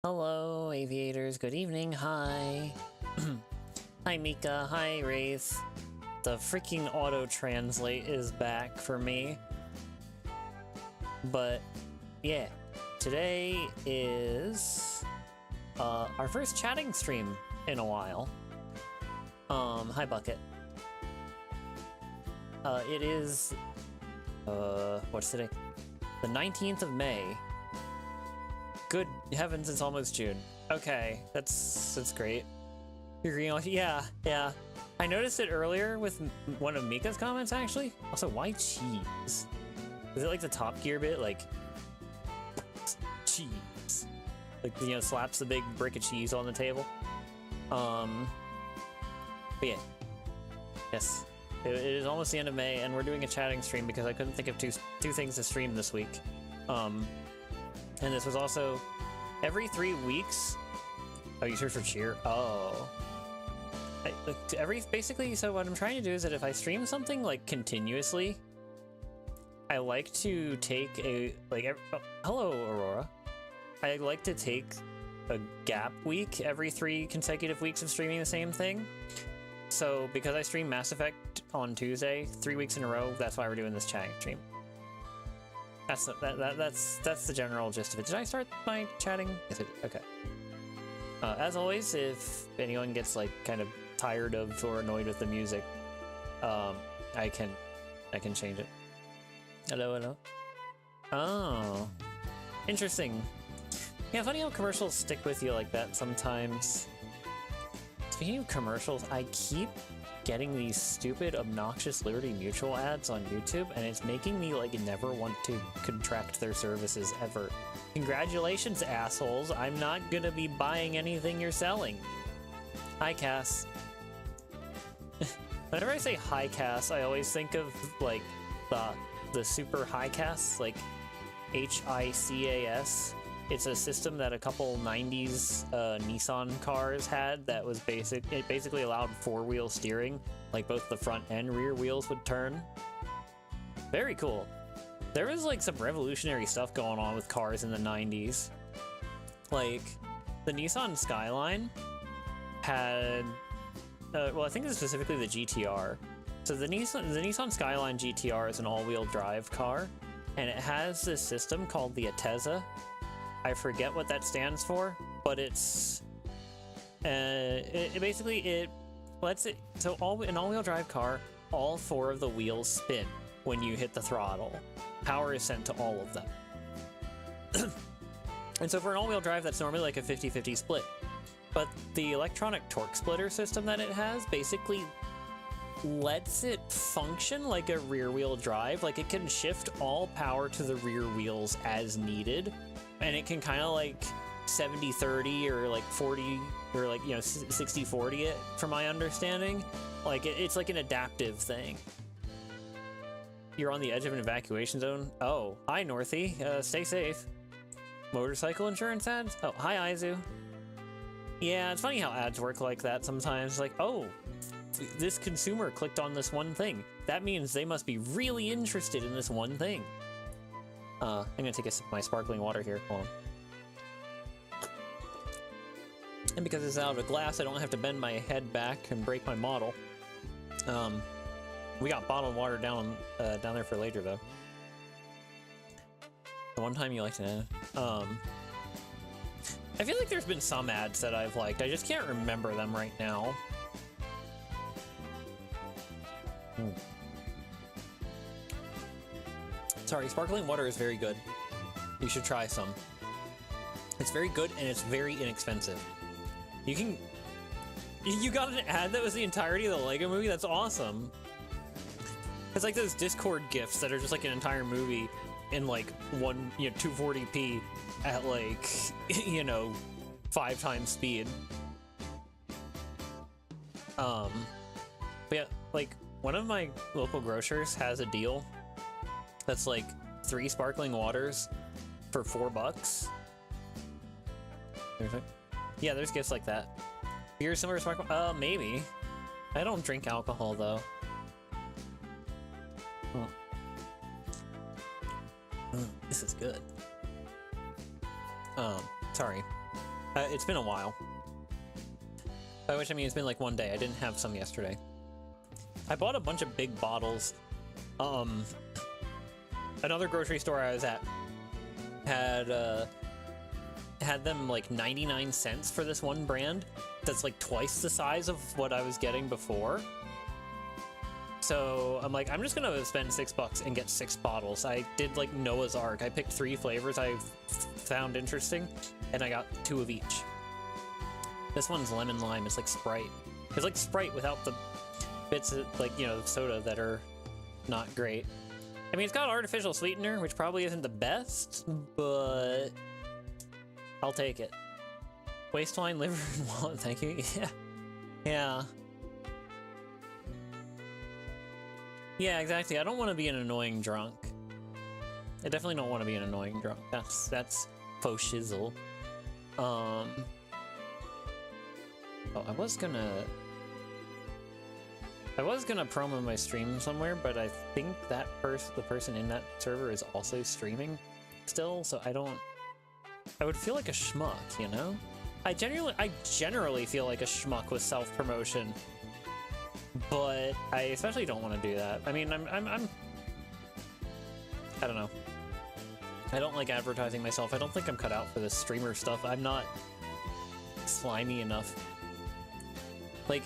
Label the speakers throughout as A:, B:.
A: Hello, aviators. Good evening. Hi. Hi, Mika. Hi, Wraith. The freaking auto-translate is back for me. But, yeah. Today is our first chatting stream in a while. Hi, Bucket. It is, what's today? The 19th of May. Good heavens, it's almost June. Okay, that's great. You're agreeing on, yeah. I noticed it earlier with one of Mika's comments, actually. Also, why cheese? Is it like the Top Gear bit? Like, cheese. Like, you know, slaps the big brick of cheese on the table. But yeah. Yes. It is almost the end of May, and we're doing a chatting stream because I couldn't think of two things to stream this week. And this was also every 3 weeks. Oh, you search for cheer? Oh. Basically, so what I'm trying to do is that if I stream something like continuously, I like to take hello, Aurora. I like to take a gap week every 3 consecutive weeks of streaming the same thing. So because I stream Mass Effect on Tuesday, 3 weeks in a row, that's why we're doing this chatting stream. That's the general gist of it. Did I start my chatting? Yes, I did. Okay. As always, if anyone gets like kind of tired of or annoyed with the music, I can change it. Hello. Oh, interesting. Yeah, funny how commercials stick with you like that sometimes. Speaking of commercials, I keep getting these stupid, obnoxious Liberty Mutual ads on YouTube, and it's making me, like, never want to contract their services ever. Congratulations, assholes. I'm not gonna be buying anything you're selling. Hi, Cass. Whenever I say hi, Cass, I always think of, like, the super high Cass, like, HICAS. It's a system that a couple 90s Nissan cars had that was it basically allowed 4-wheel steering, like both the front and rear wheels would turn. Very cool. There was like some revolutionary stuff going on with cars in the 90s. Like, the Nissan Skyline had, well, I think it's specifically the GTR. So the Nissan Skyline GTR is an all-wheel drive car, and it has this system called the ATESA. I forget what that stands for, but it's it basically lets it, so an all-wheel drive car, all 4 of the wheels spin when you hit the throttle. Power is sent to all of them. And so for an all-wheel drive, that's normally like a 50-50 split. But the electronic torque splitter system that it has basically lets it function like a rear-wheel drive. Like, it can shift all power to the rear wheels as needed. And it can kind of like 70-30 or like 40 or like, you know, 60-40 it, from my understanding. Like, it's like an adaptive thing. You're on the edge of an evacuation zone. Oh, hi, Northy. Stay safe. Motorcycle insurance ads? Oh, hi, Izu. Yeah, it's funny how ads work like that sometimes. Like, oh, this consumer clicked on this one thing. That means they must be really interested in this one thing. I'm gonna take a sip of my sparkling water here. Hold on. And because it's out of a glass, I don't have to bend my head back and break my model. We got bottled water down there for later, though. The one time you liked an ad. I feel like there's been some ads that I've liked. I just can't remember them right now. Sorry, sparkling water is very good. You should try some. It's very good and it's very inexpensive. You got an ad that was the entirety of the Lego movie? That's awesome. It's like those Discord GIFs that are just like an entire movie in like 240p at like, 5 times speed. But yeah, like one of my local grocers has a deal that's like 3 sparkling waters for $4. Yeah, there's gifts like that. Beer similar to sparkling? Maybe. I don't drink alcohol though. This is good. Sorry. It's been a while. By which I mean it's been like one day. I didn't have some yesterday. I bought a bunch of big bottles. Another grocery store I was at had them like 99 cents for this one brand that's like twice the size of what I was getting before. So I'm like, I'm just gonna spend $6 and get 6 bottles. I did like Noah's Ark. I picked 3 flavors I found interesting, and I got 2 of each. This one's lemon lime. It's like Sprite. It's like Sprite without the bits of, like, you know, soda that are not great. I mean, it's got artificial sweetener, which probably isn't the best, but I'll take it. Waistline, liver, and wallet, thank you. Yeah. Yeah. Yeah, exactly. I don't want to be an annoying drunk. I definitely don't want to be an annoying drunk. That's faux shizzle. Oh, I was gonna promo my stream somewhere, but I think that the person in that server is also streaming still, so I would feel like a schmuck, you know? I generally feel like a schmuck with self-promotion, but I especially don't want to do that. I mean, I don't know. I don't like advertising myself. I don't think I'm cut out for this streamer stuff. I'm not slimy enough. Like,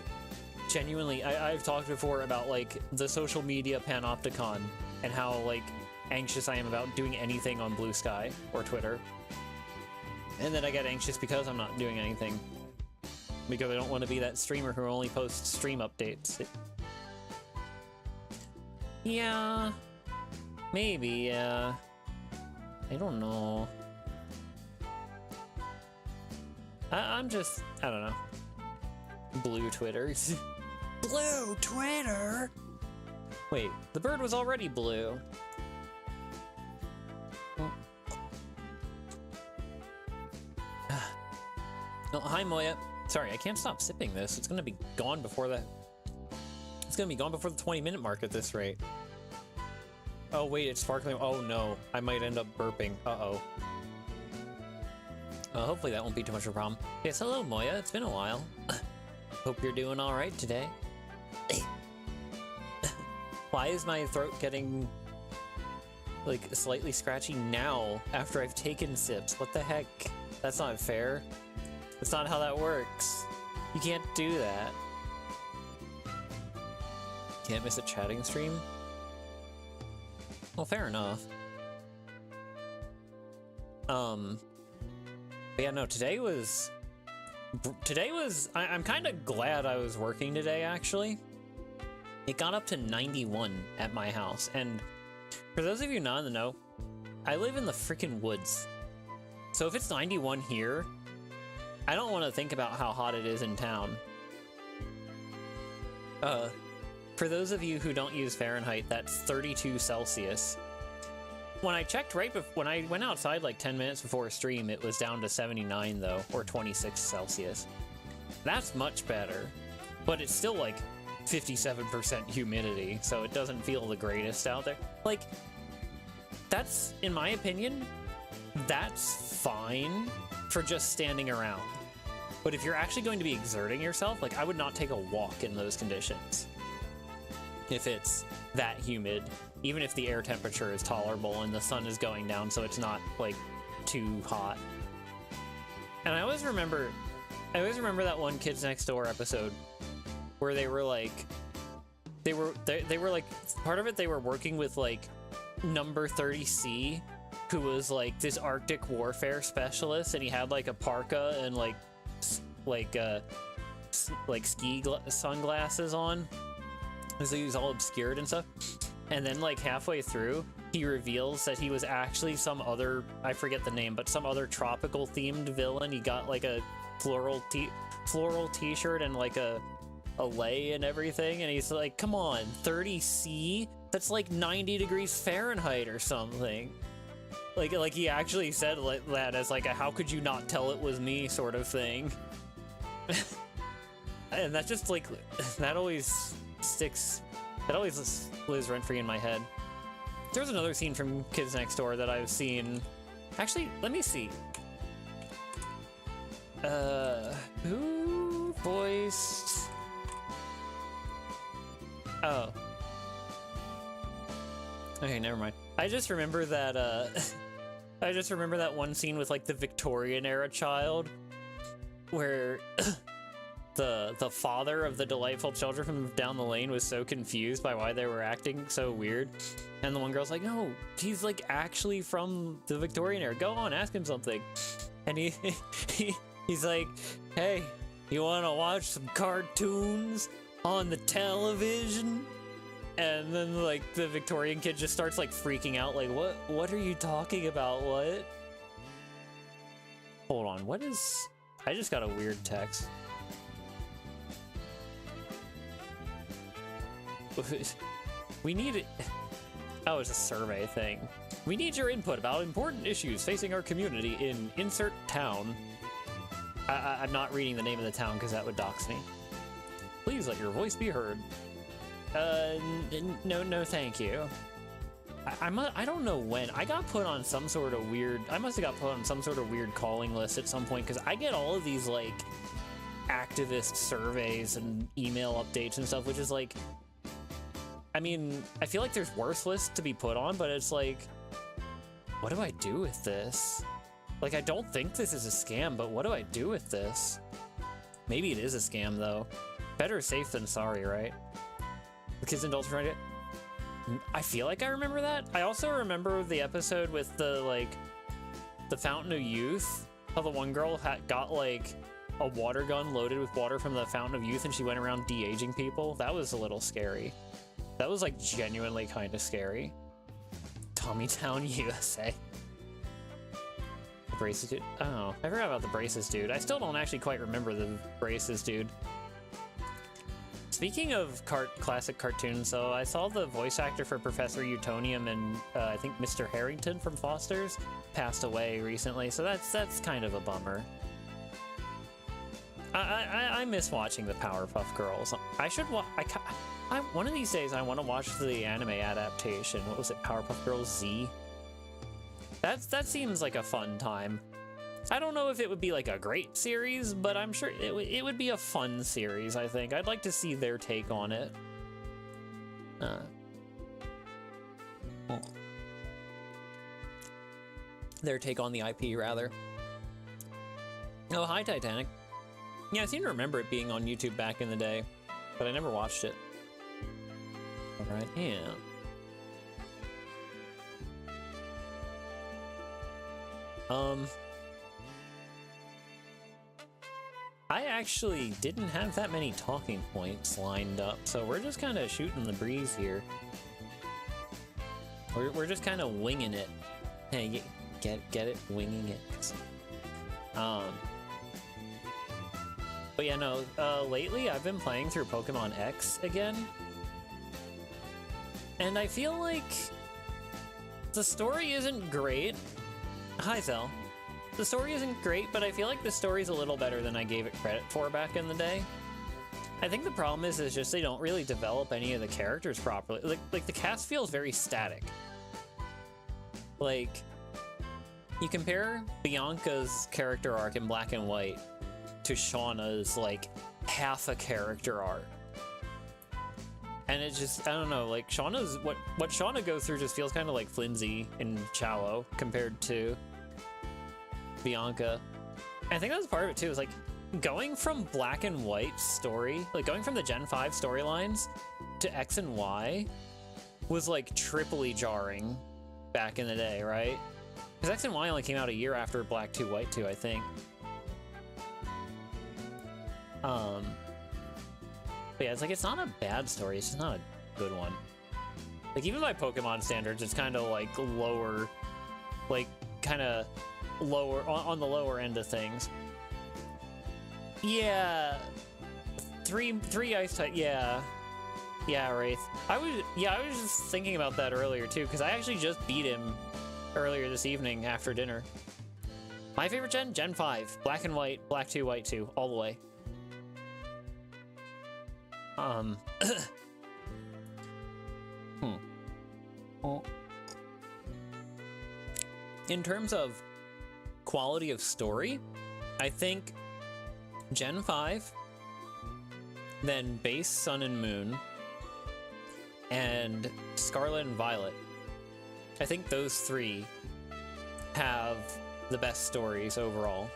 A: genuinely, I've talked before about, like, the social media panopticon and how, like, anxious I am about doing anything on Blue Sky or Twitter. And then I get anxious because I'm not doing anything. Because I don't want to be that streamer who only posts stream updates. Yeah. Maybe, yeah. I don't know. I'm just, I don't know. Blue Twitter. Blue Twitter? Wait, the bird was already blue. Oh, hi, Moya. Sorry, I can't stop sipping this. It's gonna be gone before the... It's gonna be gone before the 20-minute mark at this rate. Oh, wait, it's sparkling. Oh, no. I might end up burping. Uh-oh. Hopefully that won't be too much of a problem. Yes, hello, Moya. It's been a while. Hope you're doing all right today. Why is my throat getting, like, slightly scratchy now after I've taken sips? What the heck? That's not fair. That's not how that works. You can't do that. Can't miss a chatting stream? Well, fair enough. But yeah, no, today was... I'm kind of glad I was working today, actually. It got up to 91 at my house, and for those of you not in the know, I live in the freaking woods. So if it's 91 here, I don't want to think about how hot it is in town. For those of you who don't use Fahrenheit, that's 32 Celsius. When I checked when I went outside like 10 minutes before stream, it was down to 79 though, or 26 Celsius. That's much better, but it's still like 57% humidity, so it doesn't feel the greatest out there. Like, that's, in my opinion, that's fine for just standing around. But if you're actually going to be exerting yourself, like, I would not take a walk in those conditions. If it's that humid, even if the air temperature is tolerable and the sun is going down so it's not, like, too hot. And I always remember that one Kids Next Door episode where they were like, they were like, part of it they were working with like Number 30C, who was like this Arctic warfare specialist, and he had like a parka and like ski sunglasses on, so he was all obscured and stuff. And then like halfway through, he reveals that he was actually some other, I forget the name, but some other tropical themed villain. He got like a floral t-shirt and like a lei and everything, and he's like, come on, 30C? That's like 90 degrees Fahrenheit or something. Like he actually said that as like a how could you not tell it was me sort of thing. And that just like, that always sticks, that always lives rent-free in my head. There's another scene from Kids Next Door that I've seen. Actually, let me see. Who voiced... Oh. Okay, never mind. I just remember that, I just remember that one scene with, like, the Victorian-era child, where the father of the delightful children from down the lane was so confused by why they were acting so weird. And the one girl's like, no, he's, like, actually from the Victorian era. Go on, ask him something. And he's like, hey, you want to watch some cartoons on the television? And then, like, the Victorian kid just starts, like, freaking out, like, what are you talking about, what? Hold on, what is... I just got a weird text. We need it... Oh, it's a survey thing. We need your input about important issues facing our community in insert town. I'm not reading the name of the town because that would dox me. Please let your voice be heard. No, thank you. I don't know when. I got put on some sort of weird... I must have got put on some sort of weird calling list at some point, because I get all of these, like, activist surveys and email updates and stuff, which is, like... I mean, I feel like there's worse lists to be put on, but it's like... What do I do with this? Like, I don't think this is a scam, but what do I do with this? Maybe it is a scam, though. Better safe than sorry, right? The kids and adults trying to... I feel like I remember that. I also remember the episode with the, like, the Fountain of Youth. How the one girl got, like, a water gun loaded with water from the Fountain of Youth and she went around de-aging people. That was a little scary. That was, like, genuinely kind of scary. Tommytown, USA. The braces dude. Oh, I forgot about the braces dude. I still don't actually quite remember the braces dude. Speaking of classic cartoons, though, I saw the voice actor for Professor Utonium and I think Mr. Harrington from Foster's passed away recently, so that's kind of a bummer. I miss watching the Powerpuff Girls. I should one of these days I want to watch the anime adaptation. What was it, Powerpuff Girls Z? That seems like a fun time. I don't know if it would be like a great series, but I'm sure it would be a fun series, I think. I'd like to see their take on it. Their take on the IP, rather. Oh, hi, Titanic. Yeah, I seem to remember it being on YouTube back in the day, but I never watched it. Alright, yeah. I actually didn't have that many talking points lined up, so we're just kind of shooting the breeze here. We're just kind of winging it. Hey, get it? Winging it. But yeah, no, lately I've been playing through Pokemon X again. And I feel like the story isn't great. Hi, Zell. The story isn't great, but I feel like the story's a little better than I gave it credit for back in the day. I think the problem is just they don't really develop any of the characters properly. Like the cast feels very static. Like, you compare Bianca's character arc in Black and White to Shauna's, like, half a character arc. And it just, I don't know, like, Shauna's, what Shauna goes through just feels kind of like flimsy and shallow compared to Bianca. And I think that's part of it too, is like going from Black and White story, like going from the Gen 5 storylines to X and Y was like triply jarring back in the day, right? Because X and Y only came out a year after Black 2, White 2, I think. But yeah, it's like, it's not a bad story, it's just not a good one. Like, even by Pokemon standards, it's kind of like lower, like kind of lower on the lower end of things. Yeah, three ice type. Yeah, Wraith. I was just thinking about that earlier too, because I actually just beat him earlier this evening after dinner. My favorite Gen 5, Black and White, Black 2, White 2, all the way. In terms of quality of story, I think Gen 5, then Base Sun and Moon, and Scarlet and Violet. I think those three have the best stories overall.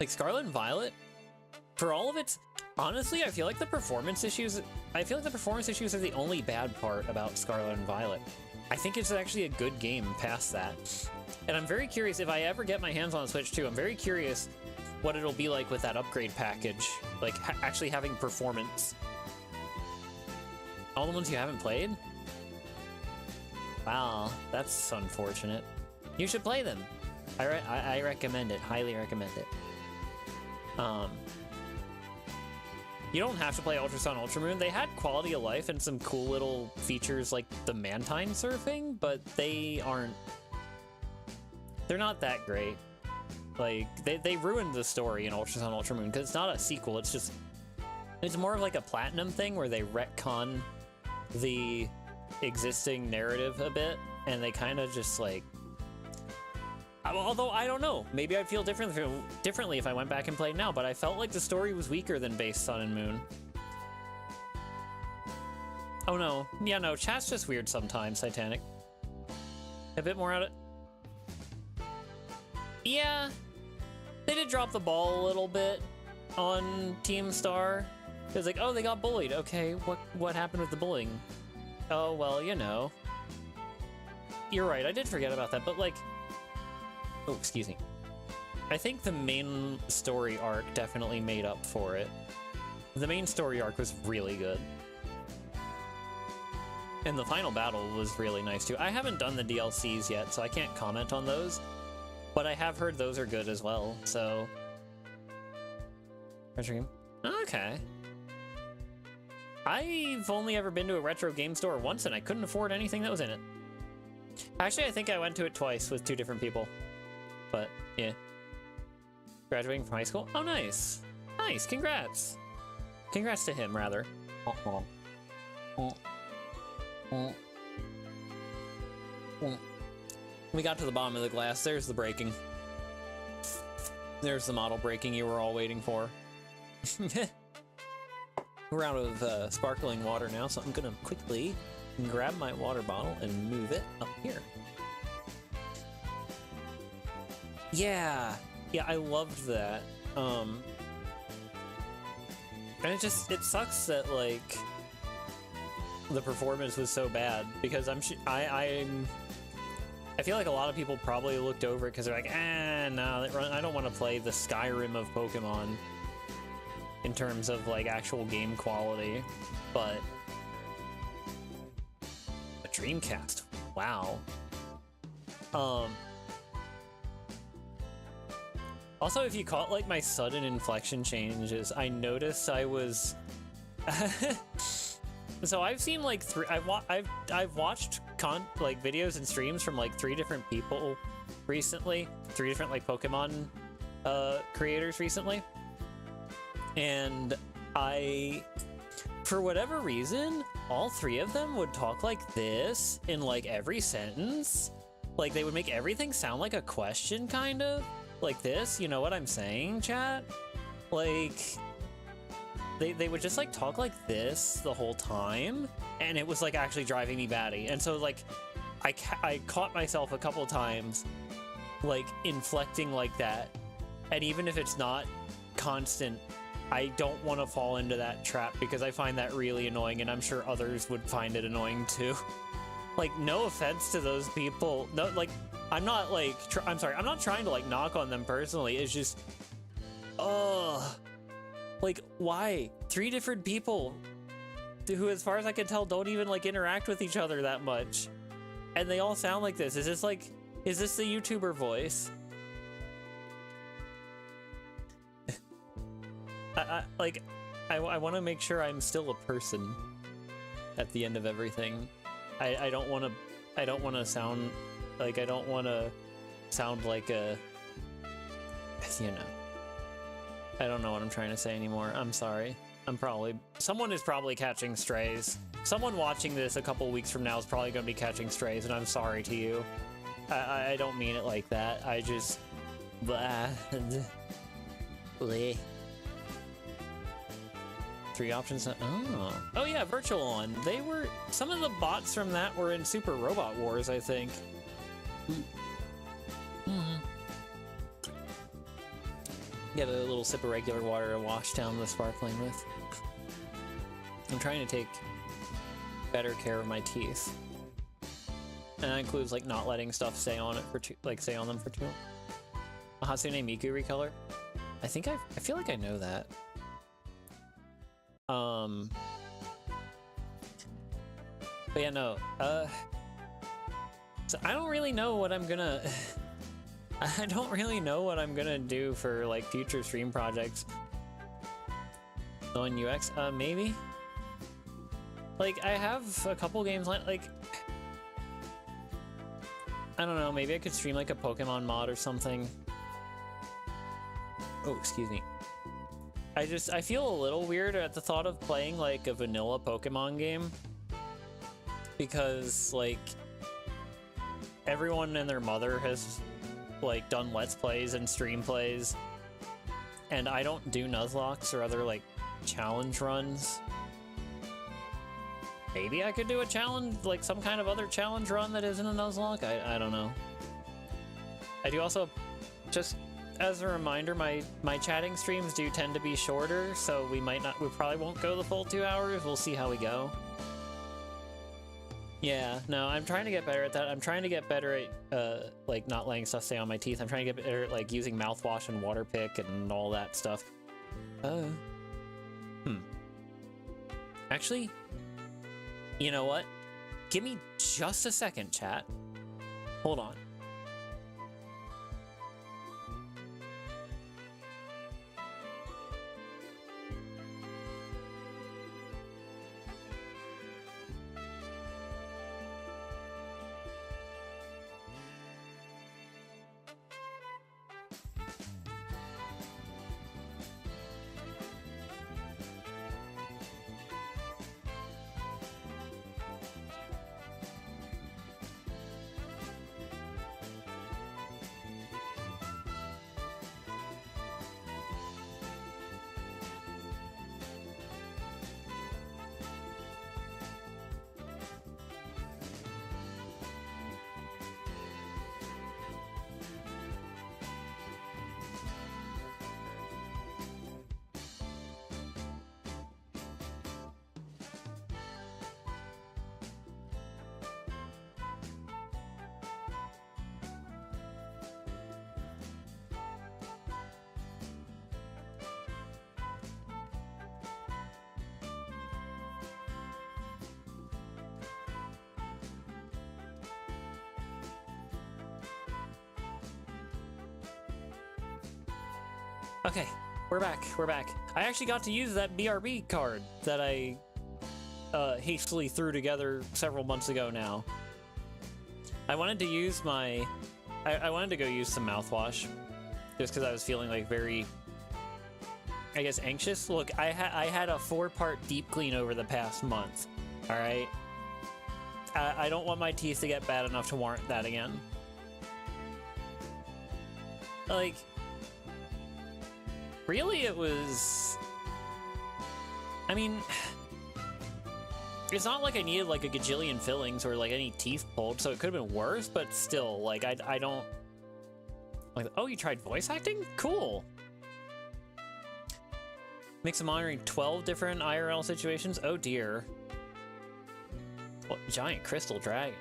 A: Like Scarlet and Violet, for all of its, honestly, I feel like the performance issues are the only bad part about Scarlet and Violet. I think it's actually a good game past that. And I'm very curious, if I ever get my hands on a Switch 2, I'm very curious what it'll be like with that upgrade package, like actually having performance. All the ones you haven't played? Wow, that's unfortunate. You should play them. I recommend it, highly recommend it. You don't have to play Ultra Sun, Ultra Moon. They had quality of life and some cool little features like the Mantine surfing, but they're not that great. Like, they ruined the story in Ultra Sun, Ultra Moon, because it's not a sequel, it's more of like a Platinum thing where they retcon the existing narrative a bit, and they kind of just like... Although, I don't know, maybe I'd feel differently if I went back and played now, but I felt like the story was weaker than Base Sun and Moon. Oh no, yeah, no, chat's just weird sometimes, Titanic. A bit more at it. Yeah, they did drop the ball a little bit on Team Star. It was like, oh, they got bullied. Okay, what happened with the bullying? Oh, well, you know. You're right, I did forget about that, but like... Oh, excuse me. I think the main story arc definitely made up for it. The main story arc was really good. And the final battle was really nice too. I haven't done the DLCs yet, so I can't comment on those. But I have heard those are good as well, so... Retro game? Okay. I've only ever been to a retro game store once, and I couldn't afford anything that was in it. Actually, I think I went to it twice with 2 different people. But, yeah. Graduating from high school? Oh, nice. Nice, congrats. Congrats to him, rather. We got to the bottom of the glass. There's the breaking. There's the model breaking you were all waiting for. We're out of sparkling water now, so I'm gonna quickly grab my water bottle and move it up here. Yeah, I loved that. And it sucks that like the performance was so bad, because I feel like a lot of people probably looked over it because they're like, no, I don't want to play the Skyrim of Pokemon in terms of like actual game quality. But a Dreamcast, wow. Also, if you caught like my sudden inflection changes, I noticed I was so I've seen like I've watched like videos and streams from like 3 different people recently, 3 different like Pokemon creators recently, and for whatever reason, all 3 of them would talk like this in like every sentence. Like they would make everything sound like a question, kind of like this. You know what I'm saying, chat? Like they would just like talk like this the whole time, and it was like actually driving me batty. And so like I caught myself a couple times like inflecting like that, and even if it's not constant, I don't want to fall into that trap because I find that really annoying, and I'm sure others would find it annoying too. Like, no offense to those people, no, like I'm not like I'm sorry, I'm not trying to like knock on them personally. It's just like, why 3 different people who, as far as I can tell, don't even like interact with each other that much, and they all sound like this? Is this the YouTuber voice? I want to make sure I'm still a person at the end of everything. I don't want to sound like a, you know, I don't know what I'm trying to say anymore. I'm sorry. Someone is probably catching strays. Someone watching this a couple weeks from now is probably going to be catching strays, and I'm sorry to you. I don't mean it like that. I just... Bleh. 3 options. Oh yeah, Virtual On. They were, some of the bots from that were in Super Robot Wars, I think. Get a little sip of regular water to wash down the sparkling with. I'm trying to take better care of my teeth. And that includes like not letting stuff stay on it for stay on them for too long. A Hatsune Miku recolor. I feel like I know that. But yeah, no. So I don't really know what I'm gonna I don't really know what I'm gonna do for like future stream projects. On UX, maybe. Like I have a couple games like I don't know, maybe I could stream like a Pokemon mod or something. Oh, excuse me. I feel a little weird at the thought of playing like a vanilla Pokemon game. Because like everyone and their mother has like done Let's Plays and stream plays. And I don't do Nuzlocks or other like challenge runs. Maybe I could do a challenge, like some kind of other challenge run that isn't a Nuzlocke? I don't know. I do also, just as a reminder, my chatting streams do tend to be shorter, so we probably won't go the full 2 hours. We'll see how we go. Yeah, no, I'm trying to get better at that. I'm trying to get better at, like, not letting stuff stay on my teeth. I'm trying to get better at, like, using mouthwash and water pick and all that stuff. Actually, you know what? Give me just a second, chat. Hold on. Okay, we're back. I actually got to use that BRB card that I hastily threw together several months ago now. I wanted to use I wanted to go use some mouthwash just because I was feeling like very, I guess, anxious. Look, I had a 4-part deep clean over the past month, all right? I don't want my teeth to get bad enough to warrant that again. Like, really, it was... I mean... It's not like I needed, like, a gajillion fillings or, like, any teeth pulled, so it could have been worse, but still, like, I don't... Like, oh, you tried voice acting? Cool! Mix of monitoring 12 different IRL situations? Oh, dear. What, giant crystal dragon.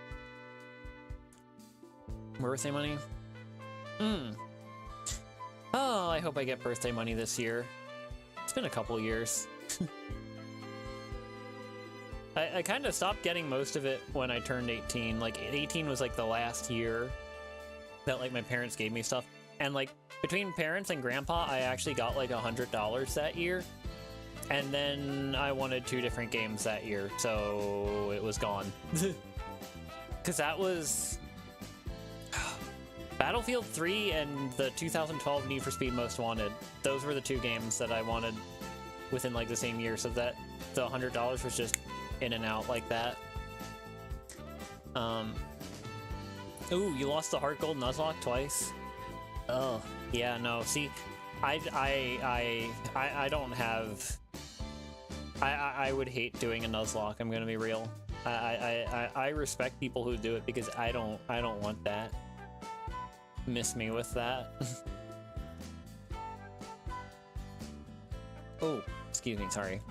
A: Birthday money? Oh, I hope I get birthday money this year. It's been a couple years. I kind of stopped getting most of it when I turned 18. Like, 18 was like the last year that like my parents gave me stuff. And like, between parents and grandpa, I actually got like $100 that year. And then I wanted 2 different games that year, so it was gone. Because that was... Battlefield 3 and the 2012 Need for Speed Most Wanted. Those were the 2 games that I wanted within like the same year, so that the $100 was just in and out like that. Ooh, you lost the Heart Gold Nuzlocke twice? Oh, yeah, no, see, I don't have I would hate doing a Nuzlocke. I'm gonna be real. I respect people who do it because I don't want that. Miss me with that. Oh, excuse me, sorry.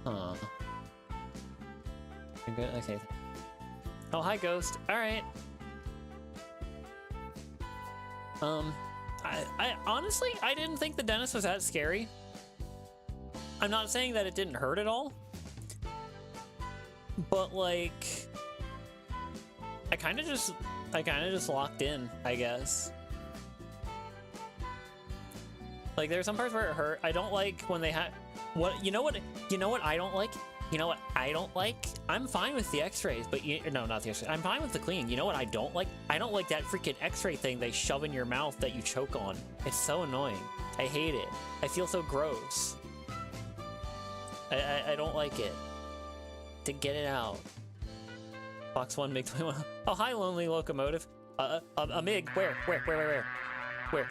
A: Huh. Good. Okay. Oh, hi, Ghost. All right. I honestly, I didn't think the dentist was that scary. I'm not saying that it didn't hurt at all, but like, I kind of just locked in, I guess. Like, there's some parts where it hurt. I don't like when they have you know what I don't like? You know what I don't like? I'm fine with the x-rays, but no, not the x-rays. I'm fine with the cleaning. You know what I don't like? I don't like that freaking x-ray thing they shove in your mouth that you choke on. It's so annoying. I hate it. I feel so gross. I don't like it. To get it out. Fox 1 MiG 21. Oh, hi, Lonely Locomotive. A MiG. Where?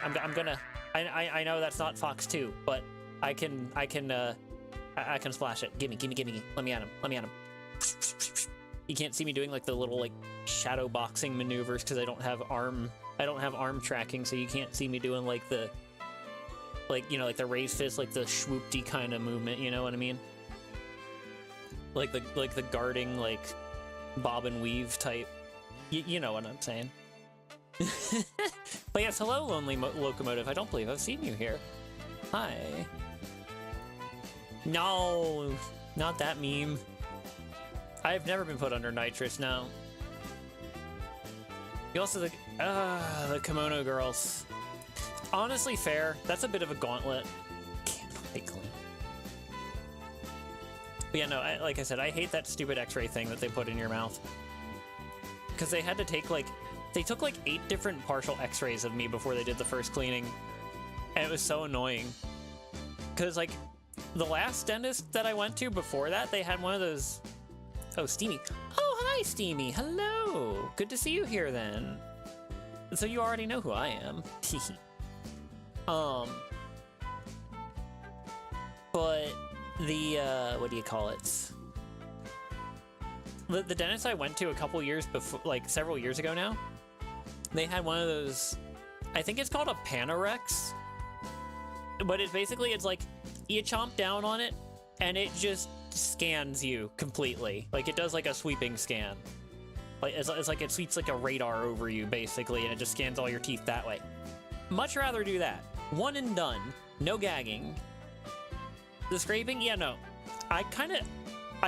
A: I'm gonna... I know that's not Fox 2, but I can splash it. Gimme. Let me at him. You can't see me doing like the little like shadow boxing maneuvers because I don't have arm tracking, so you can't see me doing like the like the raised fist, like the swoopty kind of movement, you know what I mean? Like the guarding, like bob and weave type. You know what I'm saying. But yes, hello, Lonely Locomotive. I don't believe I've seen you here. Hi. No, not that meme. I've never been put under nitrous, no. You also the kimono girls. Honestly, fair. That's a bit of a gauntlet. Can't play clean. But yeah, no, like I said, I hate that stupid x-ray thing that they put in your mouth. Because they had to take they took like 8 different partial x-rays of me before they did the first cleaning. And it was so annoying. Because like, the last dentist that I went to before that, they had one of those... Oh, Steamy. Oh, hi, Steamy. Hello. Good to see you here, then. So you already know who I am. But the, what do you call it? The dentist I went to a couple years before, like several years ago now, they had one of those, I think it's called a Panorex. But it's basically, it's like, you chomp down on it, and it just scans you completely. Like, it does like a sweeping scan. Like, it's like it sweeps like a radar over you, basically, and it just scans all your teeth that way. Much rather do that. One and done. No gagging. The scraping? Yeah, no. I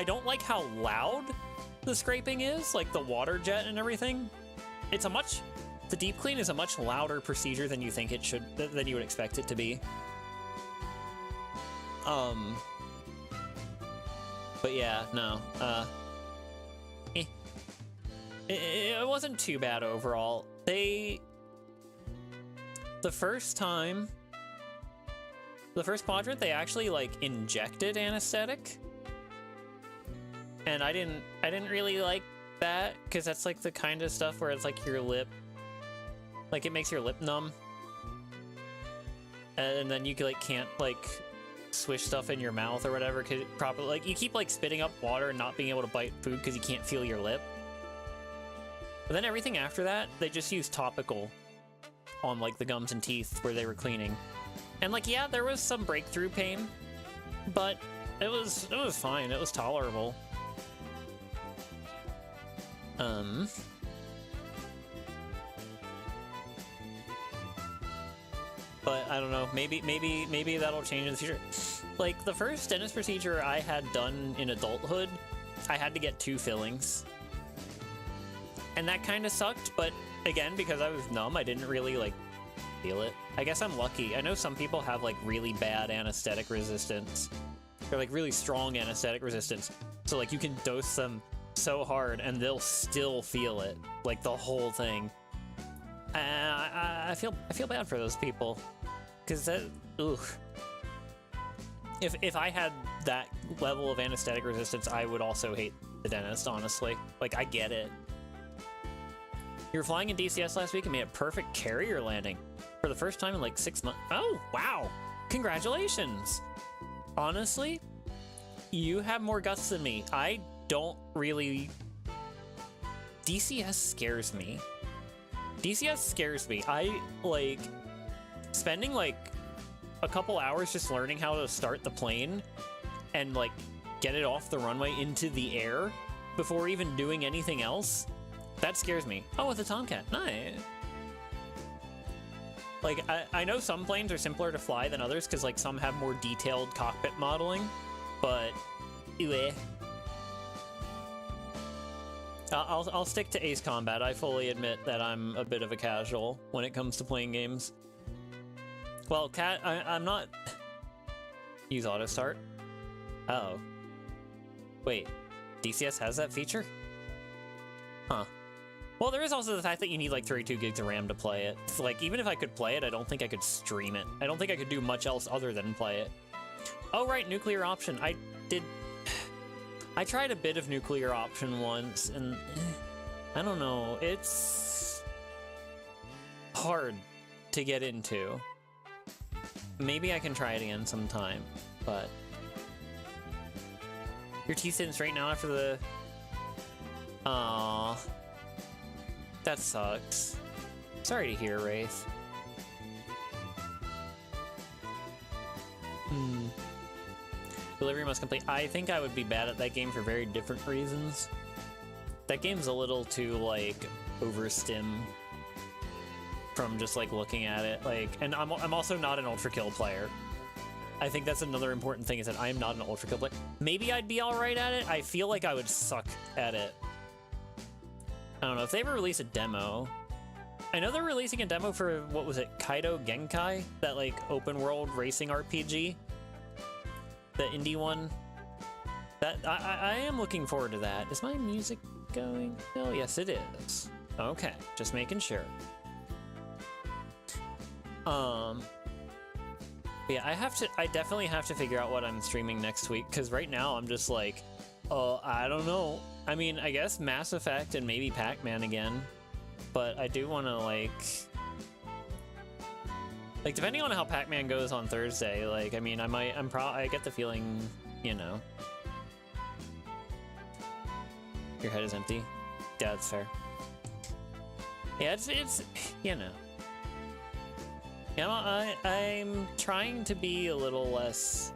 A: don't like how loud the scraping is, like the water jet and everything. The deep clean is a much louder procedure than you think it should, than you would expect it to be. But yeah, no, it wasn't too bad overall. The first quadrant, they actually like injected anesthetic. And I didn't really like that, because that's like the kind of stuff where it's like your lip, like it makes your lip numb. And then you like can't like swish stuff in your mouth or whatever, cause probably like you keep like spitting up water and not being able to bite food because you can't feel your lip. But then everything after that, they just used topical on like the gums and teeth where they were cleaning. And like, yeah, there was some breakthrough pain, but it was fine. It was tolerable. But I don't know, maybe that'll change in the future. Like, the first dentist procedure I had done in adulthood, I had to get 2 fillings. And that kind of sucked, but again, because I was numb, I didn't really, like, feel it. I guess I'm lucky. I know some people have, like, really bad anesthetic resistance. Or, like, really strong anesthetic resistance. So, like, you can dose them so hard and they'll still feel it. Like, the whole thing. I feel bad for those people, because that, ugh. If I had that level of anesthetic resistance, I would also hate the dentist, honestly. Like, I get it. You were flying in DCS last week and made a perfect carrier landing for the first time in like 6 months. Oh, wow. Congratulations! Honestly, you have more guts than me. I don't really... DCS scares me. DCS scares me. I, like, spending, like, a couple hours just learning how to start the plane and, like, get it off the runway into the air before even doing anything else, that scares me. Oh, it's a Tomcat. Nice. Like, I know some planes are simpler to fly than others because, like, some have more detailed cockpit modeling, but... I'll stick to Ace Combat. I fully admit that I'm a bit of a casual when it comes to playing games. Well, I'm not... Use auto start? Oh. Wait, DCS has that feature? Huh. Well, there is also the fact that you need like 32 gigs of RAM to play it. So, like, even if I could play it, I don't think I could stream it. I don't think I could do much else other than play it. Oh, right, Nuclear Option. I tried a bit of Nuclear Option once, and I don't know. It's hard to get into. Maybe I can try it again sometime, but... Your teeth sitting straight now after the... Aww. That sucks. Sorry to hear, Wraith. Delivery must complete. I think I would be bad at that game for very different reasons. That game's a little too, like, overstim from just, like, looking at it. Like, and I'm also not an Ultra Kill player. I think that's another important thing, is that I'm not an Ultra Kill player. Maybe I'd be alright at it. I feel like I would suck at it. I don't know, if they ever release a demo... I know they're releasing a demo for, what was it, Kaido Genkai? That, like, open-world racing RPG? The indie one? That I am looking forward to that. Is my music going? Oh, yes, it is. Okay, just making sure. Yeah, I definitely have to figure out what I'm streaming next week, because right now I'm just like, I don't know. I mean, I guess Mass Effect and maybe Pac-Man again, but I do want to, like, depending on how Pac-Man goes on Thursday, like, I mean, I get the feeling, you know. Your head is empty? Yeah, that's fair. Yeah, it's you know. Yeah, I'm trying to be a little less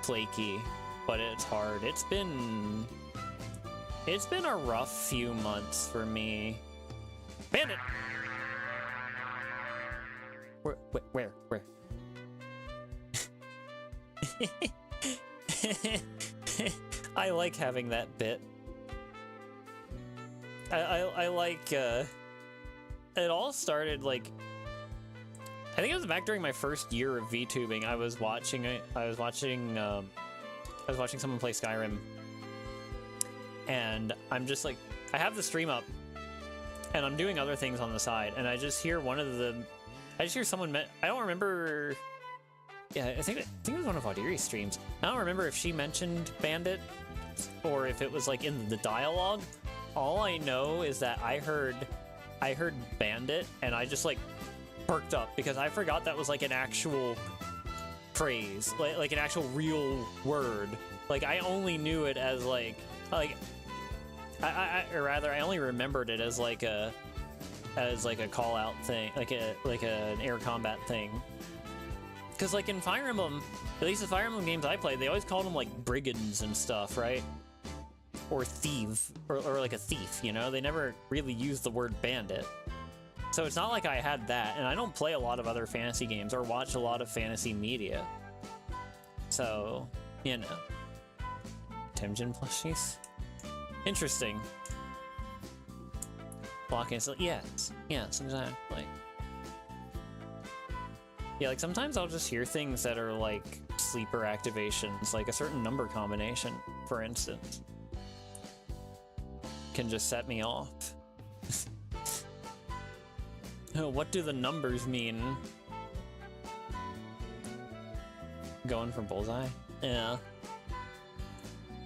A: flaky, but it's hard. It's been a rough few months for me. Bandit! Where? I like having that bit. I like, it all started, like, I think it was back during my first year of VTubing. I was watching someone play Skyrim, and I'm just like, I have the stream up, and I'm doing other things on the side, and I just hear someone I don't remember. Yeah, I think it was one of Audiri's streams. I don't remember if she mentioned Bandit or if it was like in the dialogue. All I know is that I heard Bandit, and I just like perked up because I forgot that was like an actual phrase, like an actual real word. Like, I only knew it as or rather I only remembered it as like a call out thing, like an air combat thing. Because like in Fire Emblem, at least the Fire Emblem games I played, they always called them like brigands and stuff, right? Or thief, or like a thief, you know? They never really used the word bandit. So it's not like I had that, and I don't play a lot of other fantasy games or watch a lot of fantasy media. So, you know. Temujin plushies? Interesting. Blocking is, yes, exactly. Yeah, like sometimes I'll just hear things that are like sleeper activations, like a certain number combination, for instance, can just set me off. What do the numbers mean? Going for bullseye? Yeah.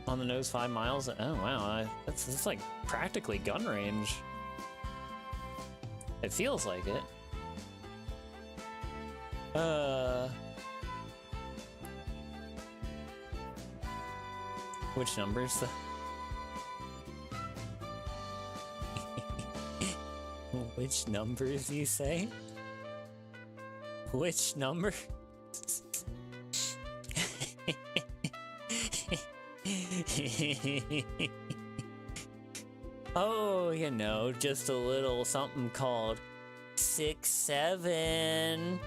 A: On the nose 5 miles? Oh wow, that's like practically gun range. It feels like it. Which number is the... Which numbers you say? Which number? Oh, you know, just a little something called 6-7.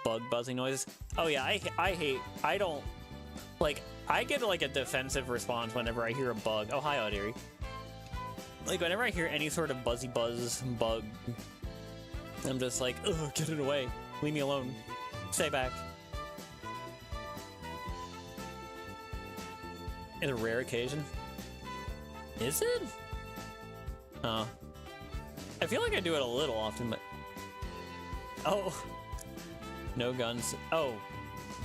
A: Bug buzzing noises. Oh yeah, I don't like, I get like a defensive response whenever I hear a bug. Oh, hi, Audiri. Like, whenever I hear any sort of buzzy buzz bug, I'm just like, ugh, get it away. Leave me alone. Stay back. In a rare occasion. Is it? Oh. I feel like I do it a little often, but... Oh. No guns. Oh.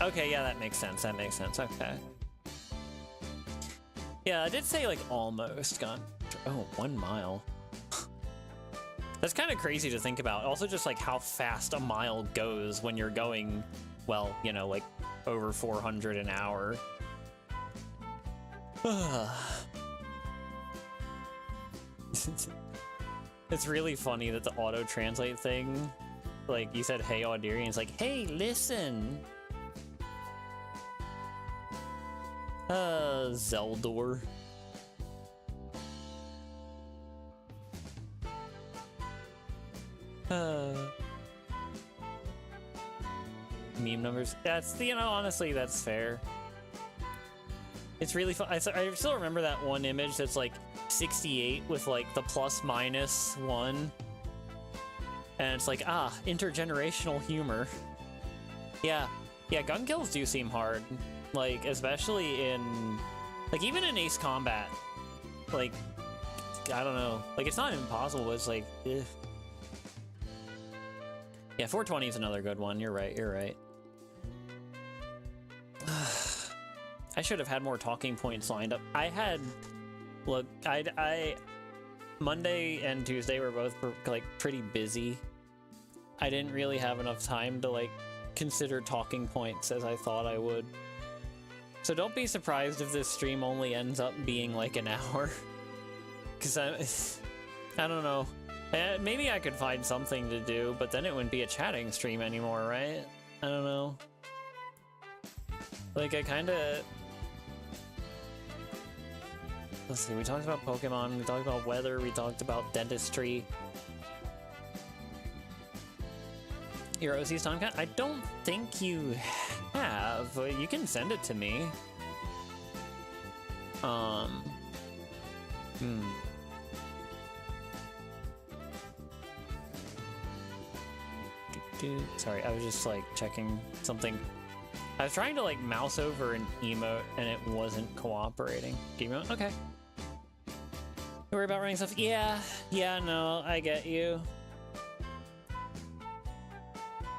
A: Okay, yeah, that makes sense. That makes sense. Okay. Yeah, I did say, like, almost gun. Oh, 1 mile. That's kind of crazy to think about. Also, just, like, how fast a mile goes when you're going, well, you know, like, over 400 an hour. It's really funny that the auto-translate thing, like, you said, hey, Audiri, and it's like, hey, listen! Zeldor. Meme numbers. That's, you know, honestly, that's fair. It's really fun. I still remember that one image that's like 68 with like the plus minus 1. And it's like, ah, intergenerational humor. Yeah, gun kills do seem hard. Like, especially in, like, even in Ace Combat. Like, I don't know. Like, it's not impossible, but it's like, eh. Yeah, 420 is another good one. You're right, you're right. I should have had more talking points lined up. I had, look, Monday and Tuesday were both, like, pretty busy. I didn't really have enough time to, like, consider talking points as I thought I would. So don't be surprised if this stream only ends up being, like, an hour. Because I don't know. Maybe I could find something to do, but then it wouldn't be a chatting stream anymore, right? I don't know. Like, I kind of... Let's see, we talked about Pokemon, we talked about weather, we talked about dentistry. Your OC's time count? I don't think you have. You can send it to me. Sorry, I was just like checking something. I was trying to like mouse over an emote and it wasn't cooperating. Emote? Okay. You worry about running stuff? Yeah, no, I get you.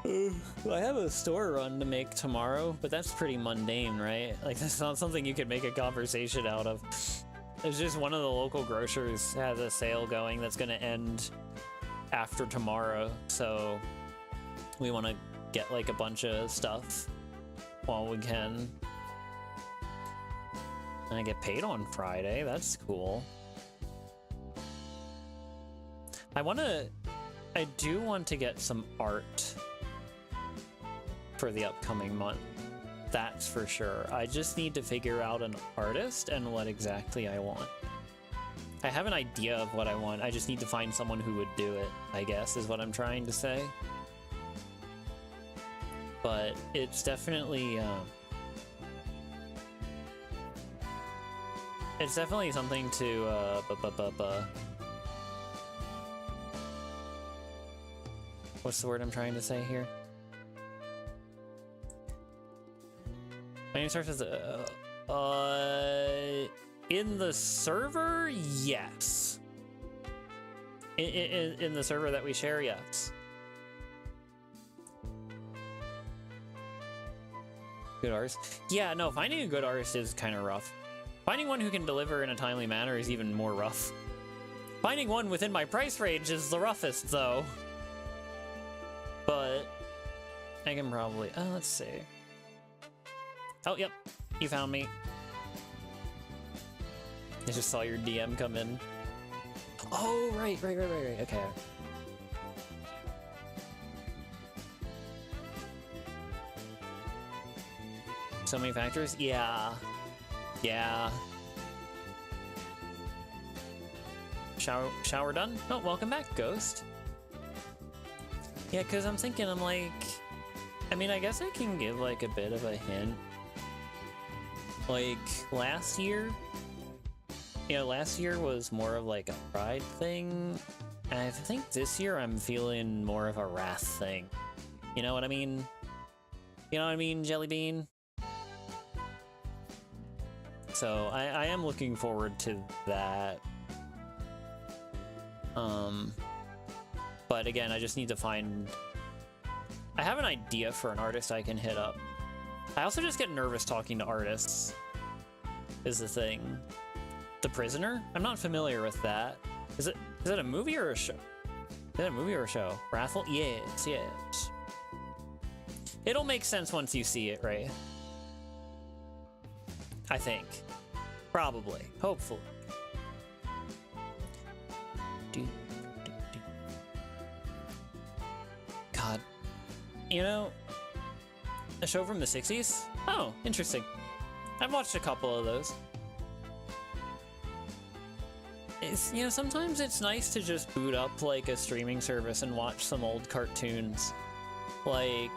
A: I have a store run to make tomorrow, but that's pretty mundane, right? Like, that's not something you could make a conversation out of. It's just one of the local grocers has a sale going that's gonna end after tomorrow, so we want to get like a bunch of stuff while we can. And I get paid on Friday, that's cool. I do want to get some art for the upcoming month. That's for sure. I just need to figure out an artist and what exactly I want. I have an idea of what I want. I just need to find someone who would do it, I guess, is what I'm trying to say. But it's definitely something to what's the word I'm trying to say here? My name starts with in the server, yes. In the server that we share, yes. Good artist. Yeah, no, finding a good artist is kind of rough. Finding one who can deliver in a timely manner is even more rough. Finding one within my price range is the roughest, though. But I can probably... let's see. Oh, yep. You found me. I just saw your DM come in. Oh, right. Okay. So many factors? Yeah. Shower done? Oh, welcome back, Ghost. Yeah, because I'm thinking, I'm like... I mean, I guess I can give, like, a bit of a hint. Like, last year... You know, last year was more of, like, a pride thing. And I think this year I'm feeling more of a wrath thing. You know what I mean? You know what I mean, Jellybean? So, I am looking forward to that. But again, I just need to find... I have an idea for an artist I can hit up. I also just get nervous talking to artists, is the thing. The Prisoner? I'm not familiar with that. Is it a movie or a show? Is it a movie or a show? Wrathful? Yes. It'll make sense once you see it, right? I think. Probably. Hopefully. God. You know, a show from the 60s? Oh, interesting. I've watched a couple of those. It's, you know, sometimes it's nice to just boot up, like, a streaming service and watch some old cartoons. Like,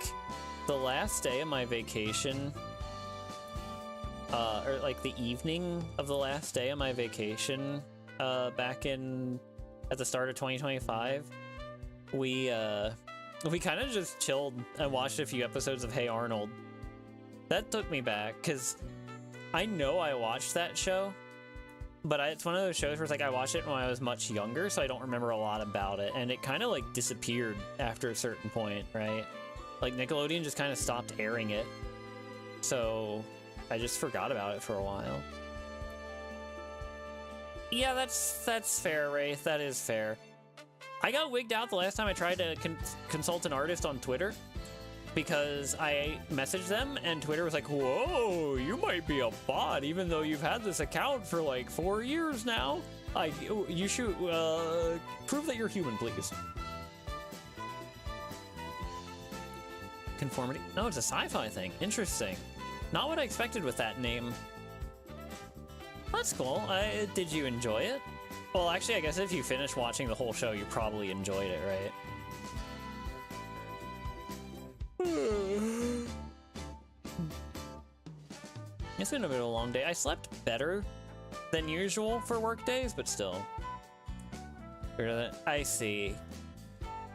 A: the last day of my vacation, or, like, the evening of the last day of my vacation, back at the start of 2025, we kind of just chilled and watched a few episodes of Hey Arnold. That took me back, because I know I watched that show, but it's one of those shows where it's like I watched it when I was much younger, so I don't remember a lot about it, and it kind of like disappeared after a certain point, right? Like Nickelodeon just kind of stopped airing it, so I just forgot about it for a while. Yeah, that's fair, Wraith. That is fair. I got wigged out the last time I tried to consult an artist on Twitter because I messaged them and Twitter was like, whoa, you might be a bot even though you've had this account for like 4 years now. You should prove that you're human, please. Conformity. Oh, it's a sci-fi thing. Interesting. Not what I expected with that name. That's cool. Did you enjoy it? Well, actually, I guess if you finish watching the whole show, you probably enjoyed it, right? It's been a bit of a long day. I slept better than usual for work days, but still. I see.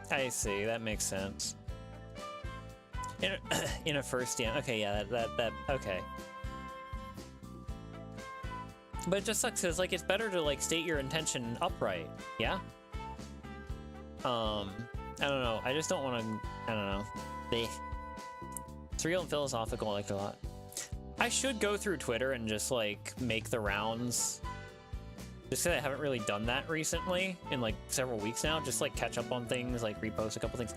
A: That makes sense. In a first DM. Okay, yeah, that okay. But it just sucks because, like, it's better to, like, state your intention upright, yeah? I don't know. I just don't want to... I don't know. It's real and philosophical, I like it a lot. I should go through Twitter and just, like, make the rounds. Just because I haven't really done that recently, in, like, several weeks now. Just, like, catch up on things, like, repost a couple things.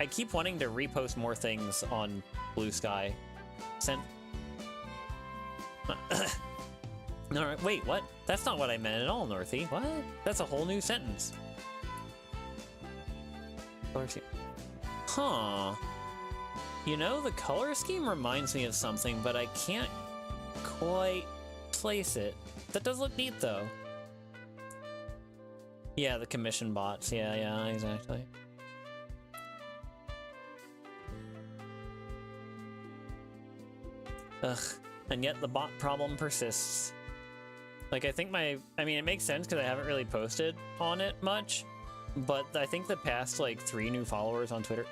A: I keep wanting to repost more things on Blue Sky. No, wait, what? That's not what I meant at all, Northy. What? That's a whole new sentence. Huh. You know, the color scheme reminds me of something, but I can't quite place it. That does look neat, though. Yeah, the commission bots. Yeah, exactly. Ugh. And yet the bot problem persists. Like, I think I mean, it makes sense because I haven't really posted on it much, but I think the past, like, 3 new followers on Twitter...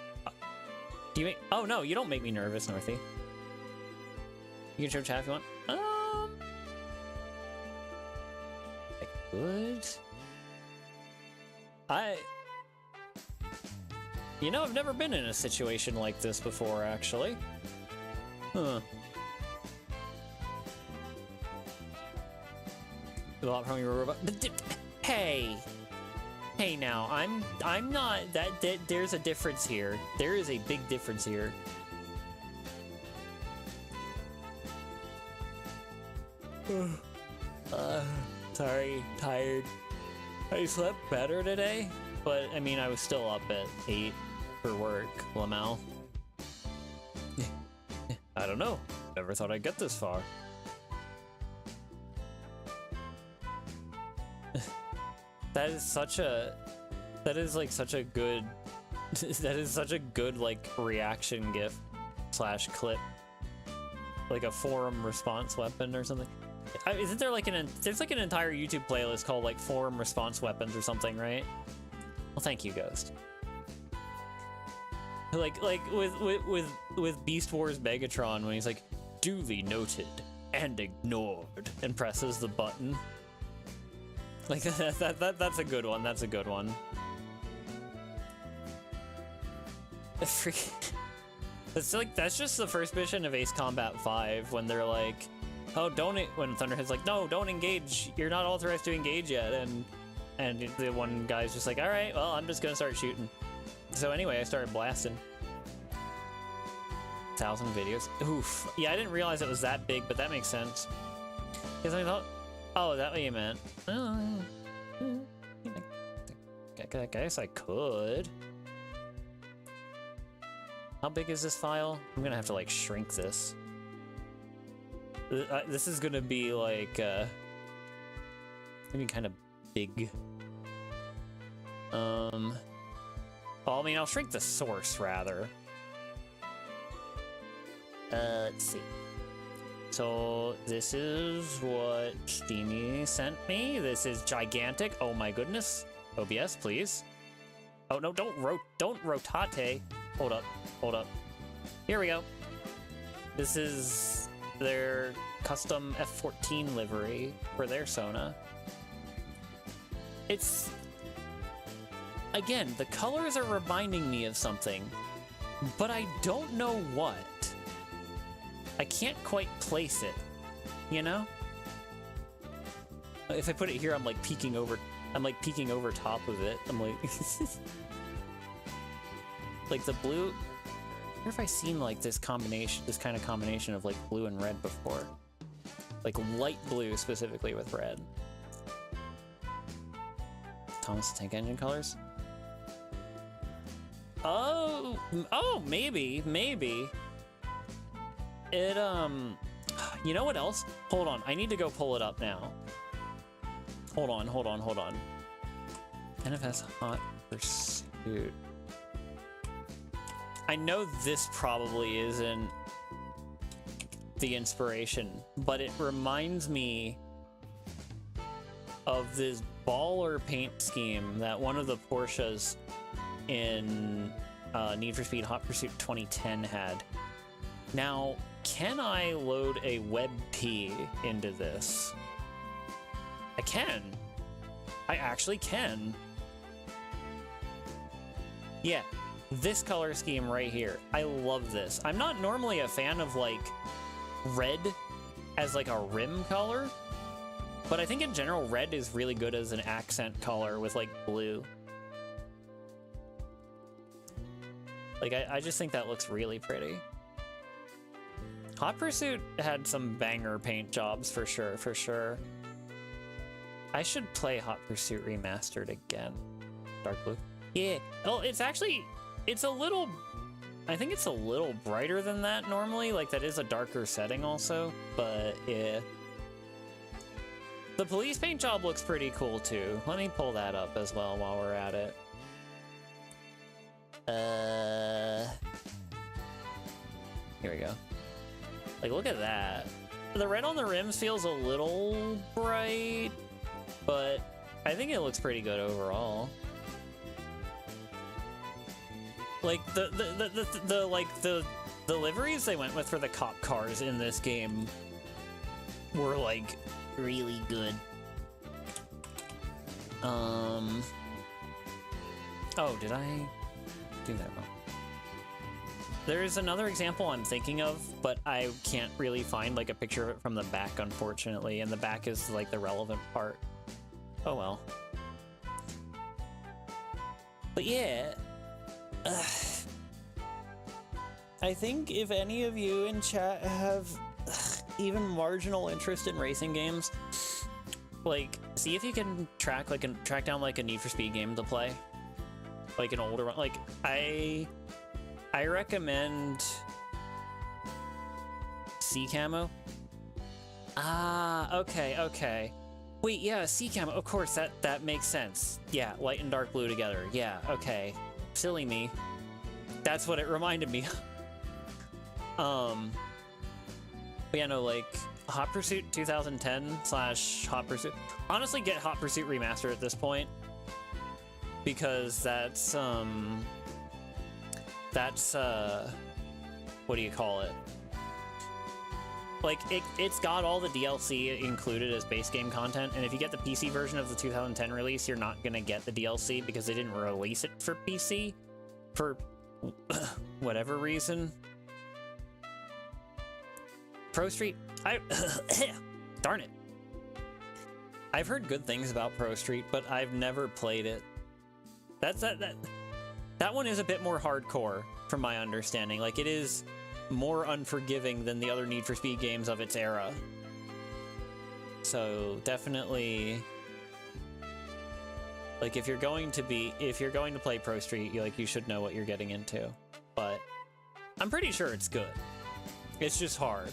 A: Do you make... Oh, no, you don't make me nervous, Northy. You can show chat if you want. I could... You know, I've never been in a situation like this before, actually. Huh. A lot from your robot. Hey! Hey now, I'm not that there's a difference here. There is a big difference here. Sorry, tired. I slept better today, but I mean I was still up at 8 for work, Lamel. I don't know. Never thought I'd get this far. That is such a good that is such a good like reaction gif slash clip, like a forum response weapon or something. Isn't there like there's like an entire YouTube playlist called like forum response weapons or something, right? Well, thank you, Ghost. Like with Beast Wars Megatron when he's like duly noted and ignored and presses the button. Like that's a good one. That's a good one. That's just the first mission of Ace Combat 5 when they're like, oh, when Thunderhead's like, no, don't engage. You're not authorized to engage yet. And the one guy's just like, all right, well, I'm just gonna start shooting. So anyway, I started blasting. 1,000 videos. Oof. Yeah, I didn't realize it was that big, but that makes sense. Because I thought, oh, that what you meant. I guess I could. How big is this file? I'm gonna have to like shrink this. This is gonna be like maybe kind of big. Well, I mean, I'll shrink the source rather. Let's see. So this is what Steamy sent me. This is gigantic. Oh my goodness. OBS, please. Oh no, don't rotate. Hold up. Hold up. Here we go. This is their custom F-14 livery for their Sona. It's... Again, the colors are reminding me of something, but I don't know what. I can't quite place it, you know? If I put it here, I'm like peeking over top of it. I'm like... like the blue... I wonder if I've seen like this kind of combination of like blue and red before. Like light blue specifically with red. Thomas the Tank Engine colors? Oh, maybe. It, you know what else? Hold on, I need to go pull it up now. Hold on. NFS Hot Pursuit. I know this probably isn't the inspiration, but it reminds me of this baller paint scheme that one of the Porsches in Need for Speed Hot Pursuit 2010 had. Now, can I load a WebP into this? I can. I actually can. Yeah. This color scheme right here. I love this. I'm not normally a fan of like red as like a rim color, but I think in general red is really good as an accent color with like blue. Like I just think that looks really pretty. Hot Pursuit had some banger paint jobs for sure. I should play Hot Pursuit Remastered again. Dark blue. Yeah. Oh, it's a little, I think it's a little brighter than that normally. Like that is a darker setting also, but yeah. The police paint job looks pretty cool too. Let me pull that up as well while we're at it. Here we go. Like, look at that. The red on the rims feels a little bright, but I think it looks pretty good overall. Like the liveries they went with for the cop cars in this game were like really good. Oh, did I do that wrong? There's another example I'm thinking of, but I can't really find like a picture of it from the back, unfortunately, and the back is like the relevant part. Oh well. But yeah, I think if any of you in chat have even marginal interest in racing games, like, see if you can track down like a Need for Speed game to play, like an older one. Like I recommend Sea Camo. Ah, okay. Wait, yeah, Sea Camo. Of course, that makes sense. Yeah, light and dark blue together. Yeah, okay. Silly me. That's what it reminded me. But yeah, no, like Hot Pursuit 2010 / Hot Pursuit. Honestly, get Hot Pursuit Remastered at this point, because that's what do you call it? Like, it's got all the DLC included as base game content, and if you get the PC version of the 2010 release, you're not gonna get the DLC because they didn't release it for PC for whatever reason. Pro Street, darn it. I've heard good things about Pro Street, but I've never played it. That one is a bit more hardcore, from my understanding. Like, it is more unforgiving than the other Need for Speed games of its era. So definitely, like, if you're going to play Pro Street, you should know what you're getting into. But I'm pretty sure it's good. It's just hard.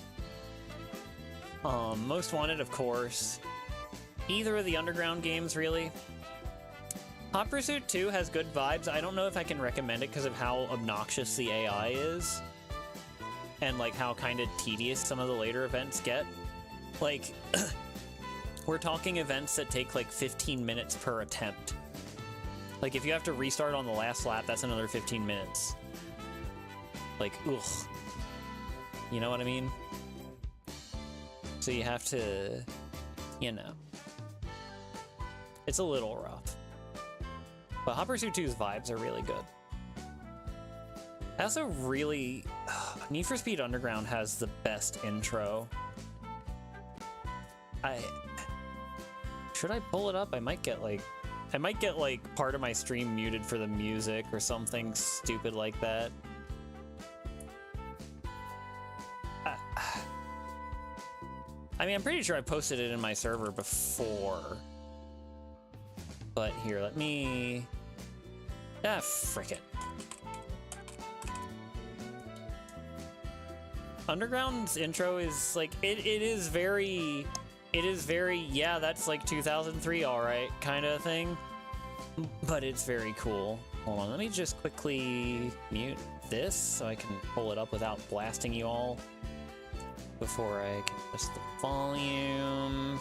A: Most Wanted, of course. Either of the Underground games, really. Hot Pursuit 2 has good vibes. I don't know if I can recommend it because of how obnoxious the AI is. And, like, how kind of tedious some of the later events get. Like, we're talking events that take, like, 15 minutes per attempt. Like, if you have to restart on the last lap, that's another 15 minutes. Like, ugh. You know what I mean? So you have to, you know. It's a little rough. But Hot Pursuit 2's vibes are really good. I also really... Need for Speed Underground has the best intro. Should I pull it up? I might get like part of my stream muted for the music or something stupid like that. I mean, I'm pretty sure I posted it in my server before. But here, let me... Ah, frick it. Underground's intro is like, it is very, yeah, that's like 2003, alright, kind of thing. But it's very cool. Hold on, let me just quickly mute this so I can pull it up without blasting you all before I can adjust the volume.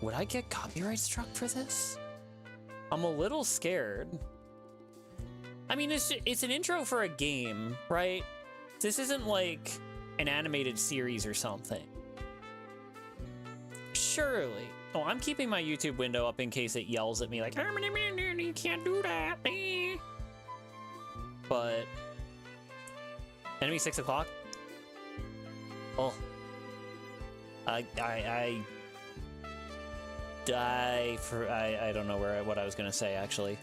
A: Would I get copyright struck for this? I'm a little scared. I mean, it's an intro for a game, right? This isn't like an animated series or something. Surely. Oh, I'm keeping my YouTube window up in case it yells at me like, you can't do that. But enemy 6 o'clock. Oh, I don't know what I was gonna say actually.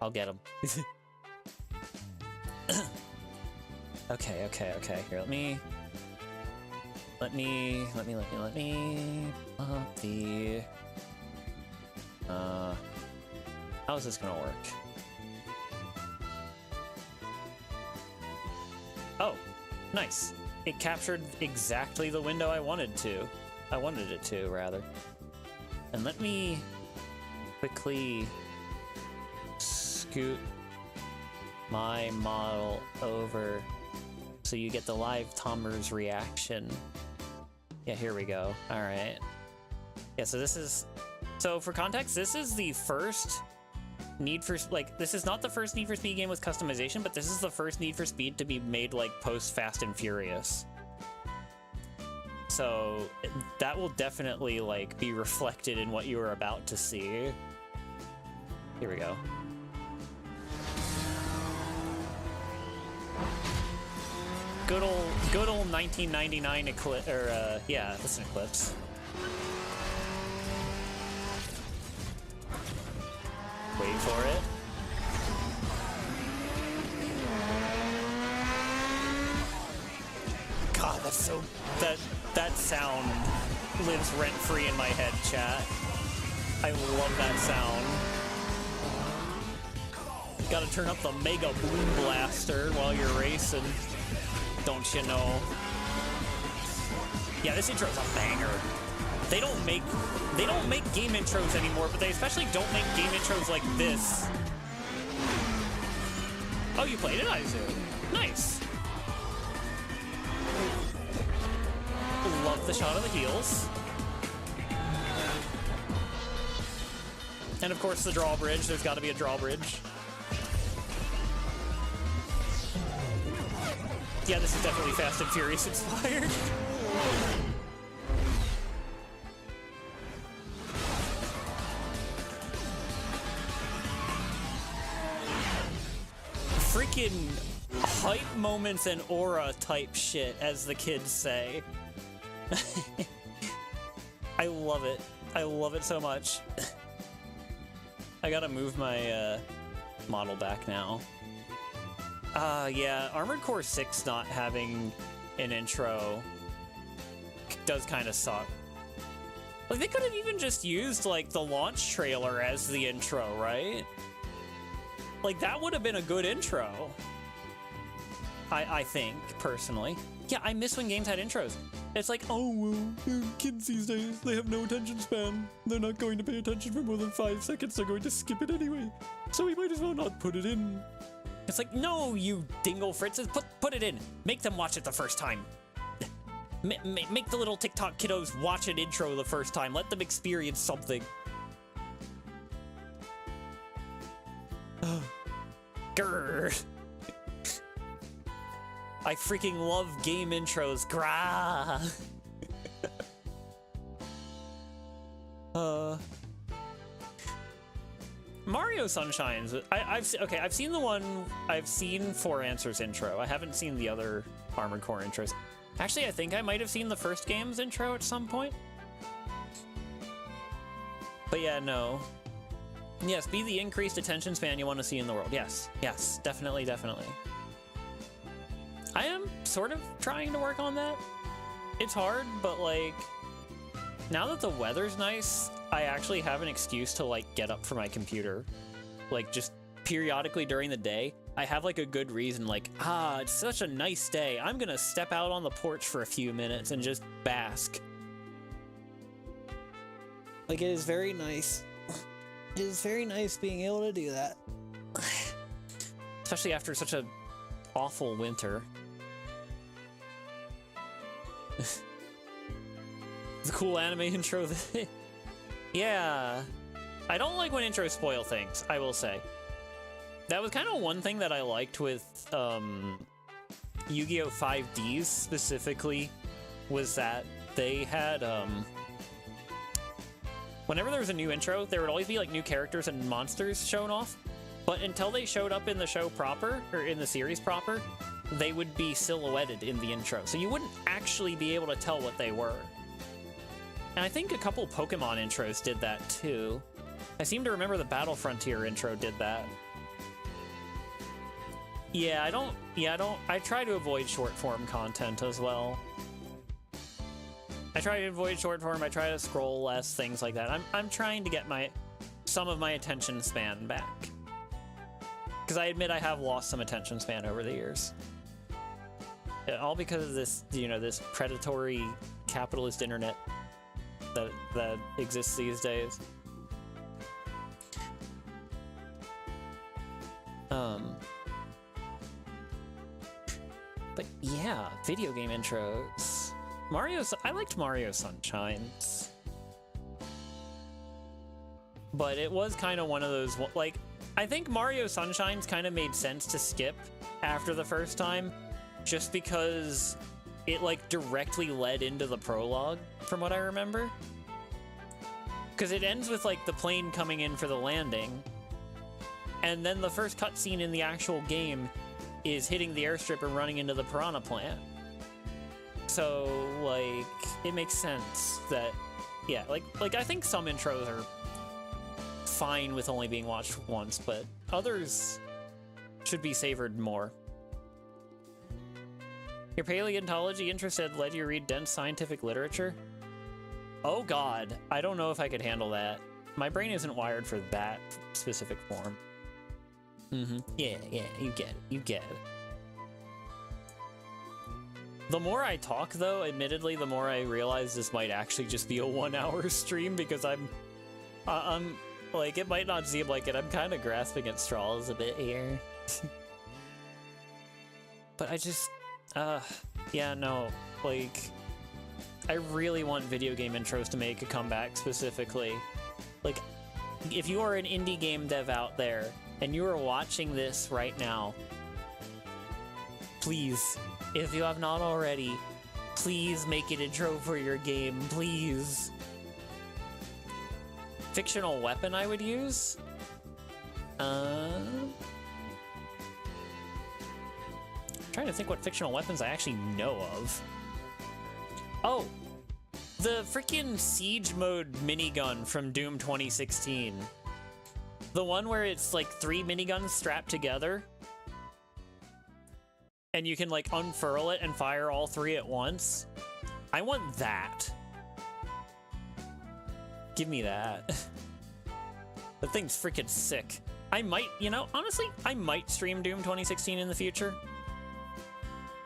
A: I'll get him. Okay. Here, let me up the. How is this gonna work? Oh, nice. It captured exactly the window I wanted it to, rather. And let me quickly scoot my model over so you get the live Tommers reaction. Yeah, here we go. All right. Yeah, so for context, this is the first this is not the first Need for Speed game with customization, but this is the first Need for Speed to be made like post Fast and Furious. So that will definitely like be reflected in what you are about to see. Here we go. good old 1999 Eclipse, or yeah, that's an Eclipse. Wait for it. God, that's so that sound lives rent-free in my head, chat. I love that sound. Gotta turn up the Mega Boom Blaster while you're racing. Don't you know? Yeah, this intro's a banger. They don't make game intros anymore, but they especially don't make game intros like this. Oh, you played it, Aizu. Nice. Love the shot of the heels. And of course the drawbridge. There's got to be a drawbridge. Yeah, this is definitely Fast and Furious inspired. Freaking hype moments and aura type shit, as the kids say. I love it. I love it so much. I gotta move my model back now. Yeah, Armored Core 6 not having an intro does kind of suck. Like, they could have even just used, like, the launch trailer as the intro, right? Like, that would have been a good intro. I think, personally. Yeah, I miss when games had intros. It's like, oh, well, kids these days, they have no attention span. They're not going to pay attention for more than 5 seconds. They're going to skip it anyway. So we might as well not put it in. It's like, no, you dingle fritzes, put it in. Make them watch it the first time. Make the little TikTok kiddos watch an intro the first time. Let them experience something. Grrr. I freaking love game intros. Grah. Mario Sunshines. I've seen the one. I've seen Four Answers intro. I haven't seen the other Armored Core intros. Actually, I think I might have seen the first game's intro at some point. But yeah, no. Yes, be the increased attention span you want to see in the world. Yes, yes, definitely, definitely. I am sort of trying to work on that. It's hard, but like, now that the weather's nice, I actually have an excuse to like get up from my computer. Like just periodically during the day, I have like a good reason, like, it's such a nice day. I'm gonna step out on the porch for a few minutes and just bask. Like, it is very nice. It is very nice being able to do that. Especially after such a awful winter. The cool anime intro. Yeah. I don't like when intros spoil things, I will say. That was kind of one thing that I liked with Yu-Gi-Oh! 5Ds specifically, was that they had, whenever there was a new intro, there would always be like new characters and monsters shown off, but until they showed up in the show proper, or in the series proper, they would be silhouetted in the intro, so you wouldn't actually be able to tell what they were. And I think a couple Pokemon intros did that too. I seem to remember the Battle Frontier intro did that. Yeah, I try to avoid short form content as well. I try to avoid short form, I try to scroll less, things like that. I'm trying to get some of my attention span back. Because I admit I have lost some attention span over the years. All because of this, this predatory capitalist internet that exists these days. But yeah, video game intros. I liked Mario Sunshines. But it was kind of one of those, like, I think Mario Sunshines kind of made sense to skip after the first time, just because it, like, directly led into the prologue, from what I remember. Because it ends with, like, the plane coming in for the landing, and then the first cutscene in the actual game is hitting the airstrip and running into the Piranha plant. So, like, it makes sense that, yeah, like I think some intros are fine with only being watched once, but others should be savored more. Your paleontology interest had led you to read dense scientific literature? Oh god, I don't know if I could handle that. My brain isn't wired for that specific form. Yeah, you get it, you get it. The more I talk, though, admittedly, the more I realize this might actually just be a 1-hour stream, because I'm like, it might not seem like it. I'm kind of grasping at straws a bit here. But I just, yeah, no, like, I really want video game intros to make a comeback specifically. Like, if you are an indie game dev out there, and you are watching this right now, please, if you have not already, please make an intro for your game, please. Fictional weapon I would use? I'm trying to think what fictional weapons I actually know of. Oh, the freaking siege mode minigun from Doom 2016. The one where it's like 3 miniguns strapped together. And you can like unfurl it and fire all 3 at once. I want that. Give me that. The thing's freaking sick. I might, you know, honestly, I might stream Doom 2016 in the future.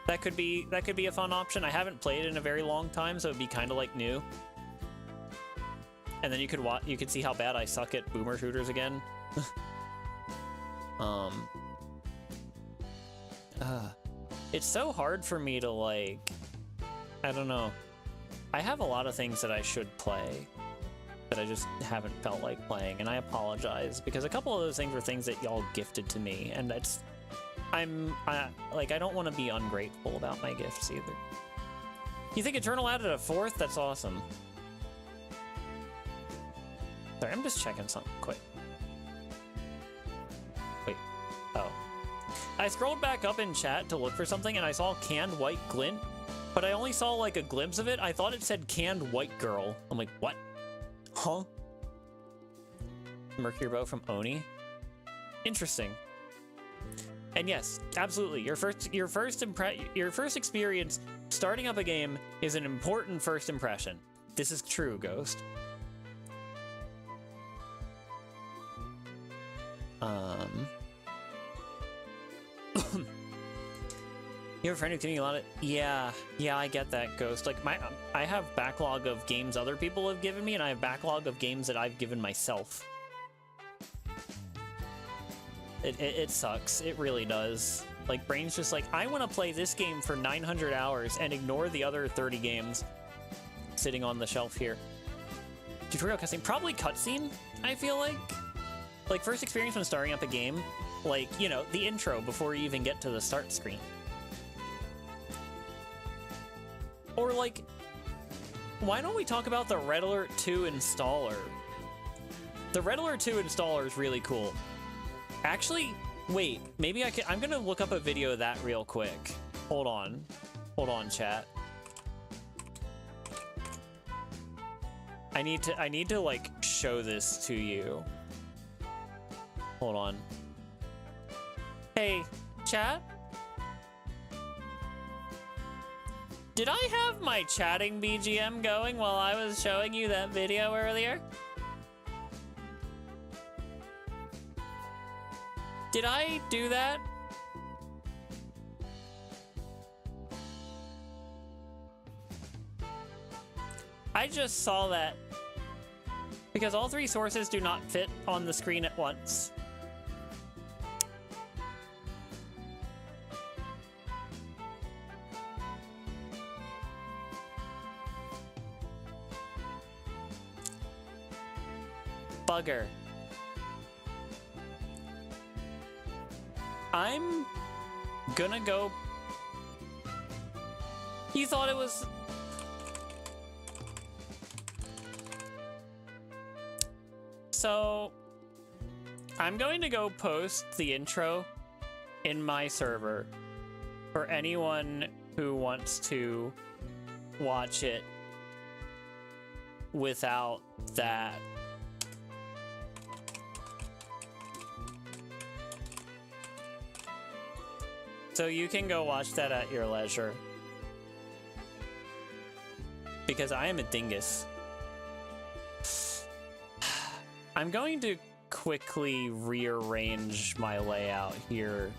A: That could be a fun option. I haven't played it in a very long time, so it'd be kind of like new. And then you could see how bad I suck at boomer shooters again. It's so hard for me to, like, I don't know. I have a lot of things that I should play that I just haven't felt like playing, and I apologize, because a couple of those things were things that y'all gifted to me, and that's, I don't want to be ungrateful about my gifts either. You think Eternal added a 4th? That's awesome. Sorry, I'm just checking something quick. Wait. Oh. I scrolled back up in chat to look for something, and I saw Canned White Glint, but I only saw like a glimpse of it. I thought it said Canned White Girl. I'm like, what? Huh? Mercury Bow from Oni? Interesting. And yes, absolutely. Your first experience starting up a game is an important first impression. This is true, Ghost. You have a friend who's giving you a lot of... Yeah, I get that, Ghost. Like, I have backlog of games other people have given me, and I have backlog of games that I've given myself. It sucks. It really does. Like, brain's just like, I want to play this game for 900 hours and ignore the other 30 games sitting on the shelf here. Tutorial cutscene? Probably cutscene, I feel like. Like, first experience when starting up a game, like, you know, the intro before you even get to the start screen. Or, like, why don't we talk about the Red Alert 2 installer? The Red Alert 2 installer is really cool. Actually, wait, maybe I'm gonna look up a video of that real quick. Hold on, chat. I need to like show this to you. Hold on. Hey, chat? Did I have my chatting BGM going while I was showing you that video earlier? Did I do that? I just saw that. Because all 3 sources do not fit on the screen at once. Bugger. I'm gonna go... You thought it was... So... I'm going to go post the intro in my server for anyone who wants to watch it without that. So you can go watch that at your leisure. Because I am a dingus. I'm going to quickly rearrange my layout here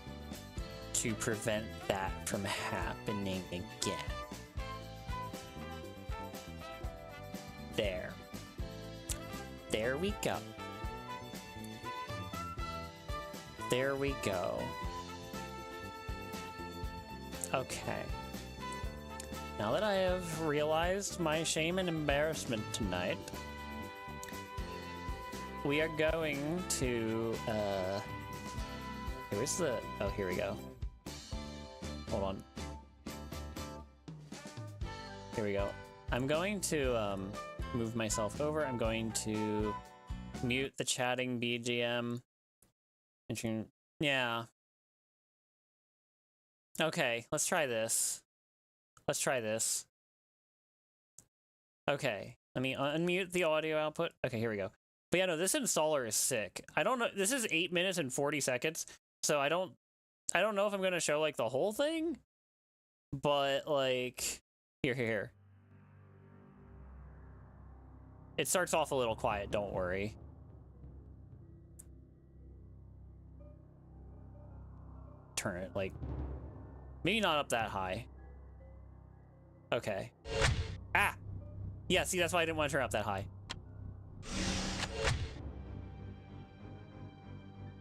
A: to prevent that from happening again. There. There we go. There we go. Okay. Now that I have realized my shame and embarrassment tonight, we are going to, where's the, oh, here we go. Hold on. Here we go. I'm going to, move myself over. I'm going to mute the chatting BGM. Yeah. Okay, let's try this. Let's try this. Okay, let me unmute the audio output. Okay, here we go. But yeah, no, this installer is sick. I don't know. This is 8 minutes and 40 seconds. So I don't know if I'm going to show like the whole thing, but like here. It starts off a little quiet. Don't worry. Turn it like maybe not up that high. Okay. Ah! Yeah, see, that's why I didn't want to turn up that high.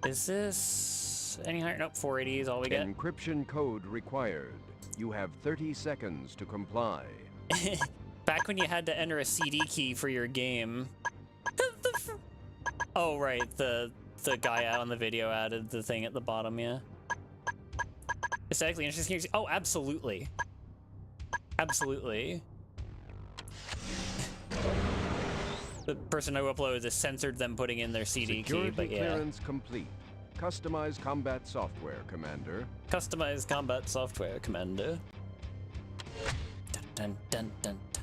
A: Is this any higher? Nope, 480 is all we get.
B: Encryption code required. You have 30 seconds to comply.
A: Back when you had to enter a CD key for your game. Oh, right, the guy out on the video added the thing at the bottom, yeah. Aesthetically interesting. Oh, absolutely. Absolutely. The person who uploaded this censored them putting in their CD key, but yeah.
B: Clearance complete. Customize combat software, Commander.
A: Customize combat software, Commander. Dun, dun, dun, dun, dun.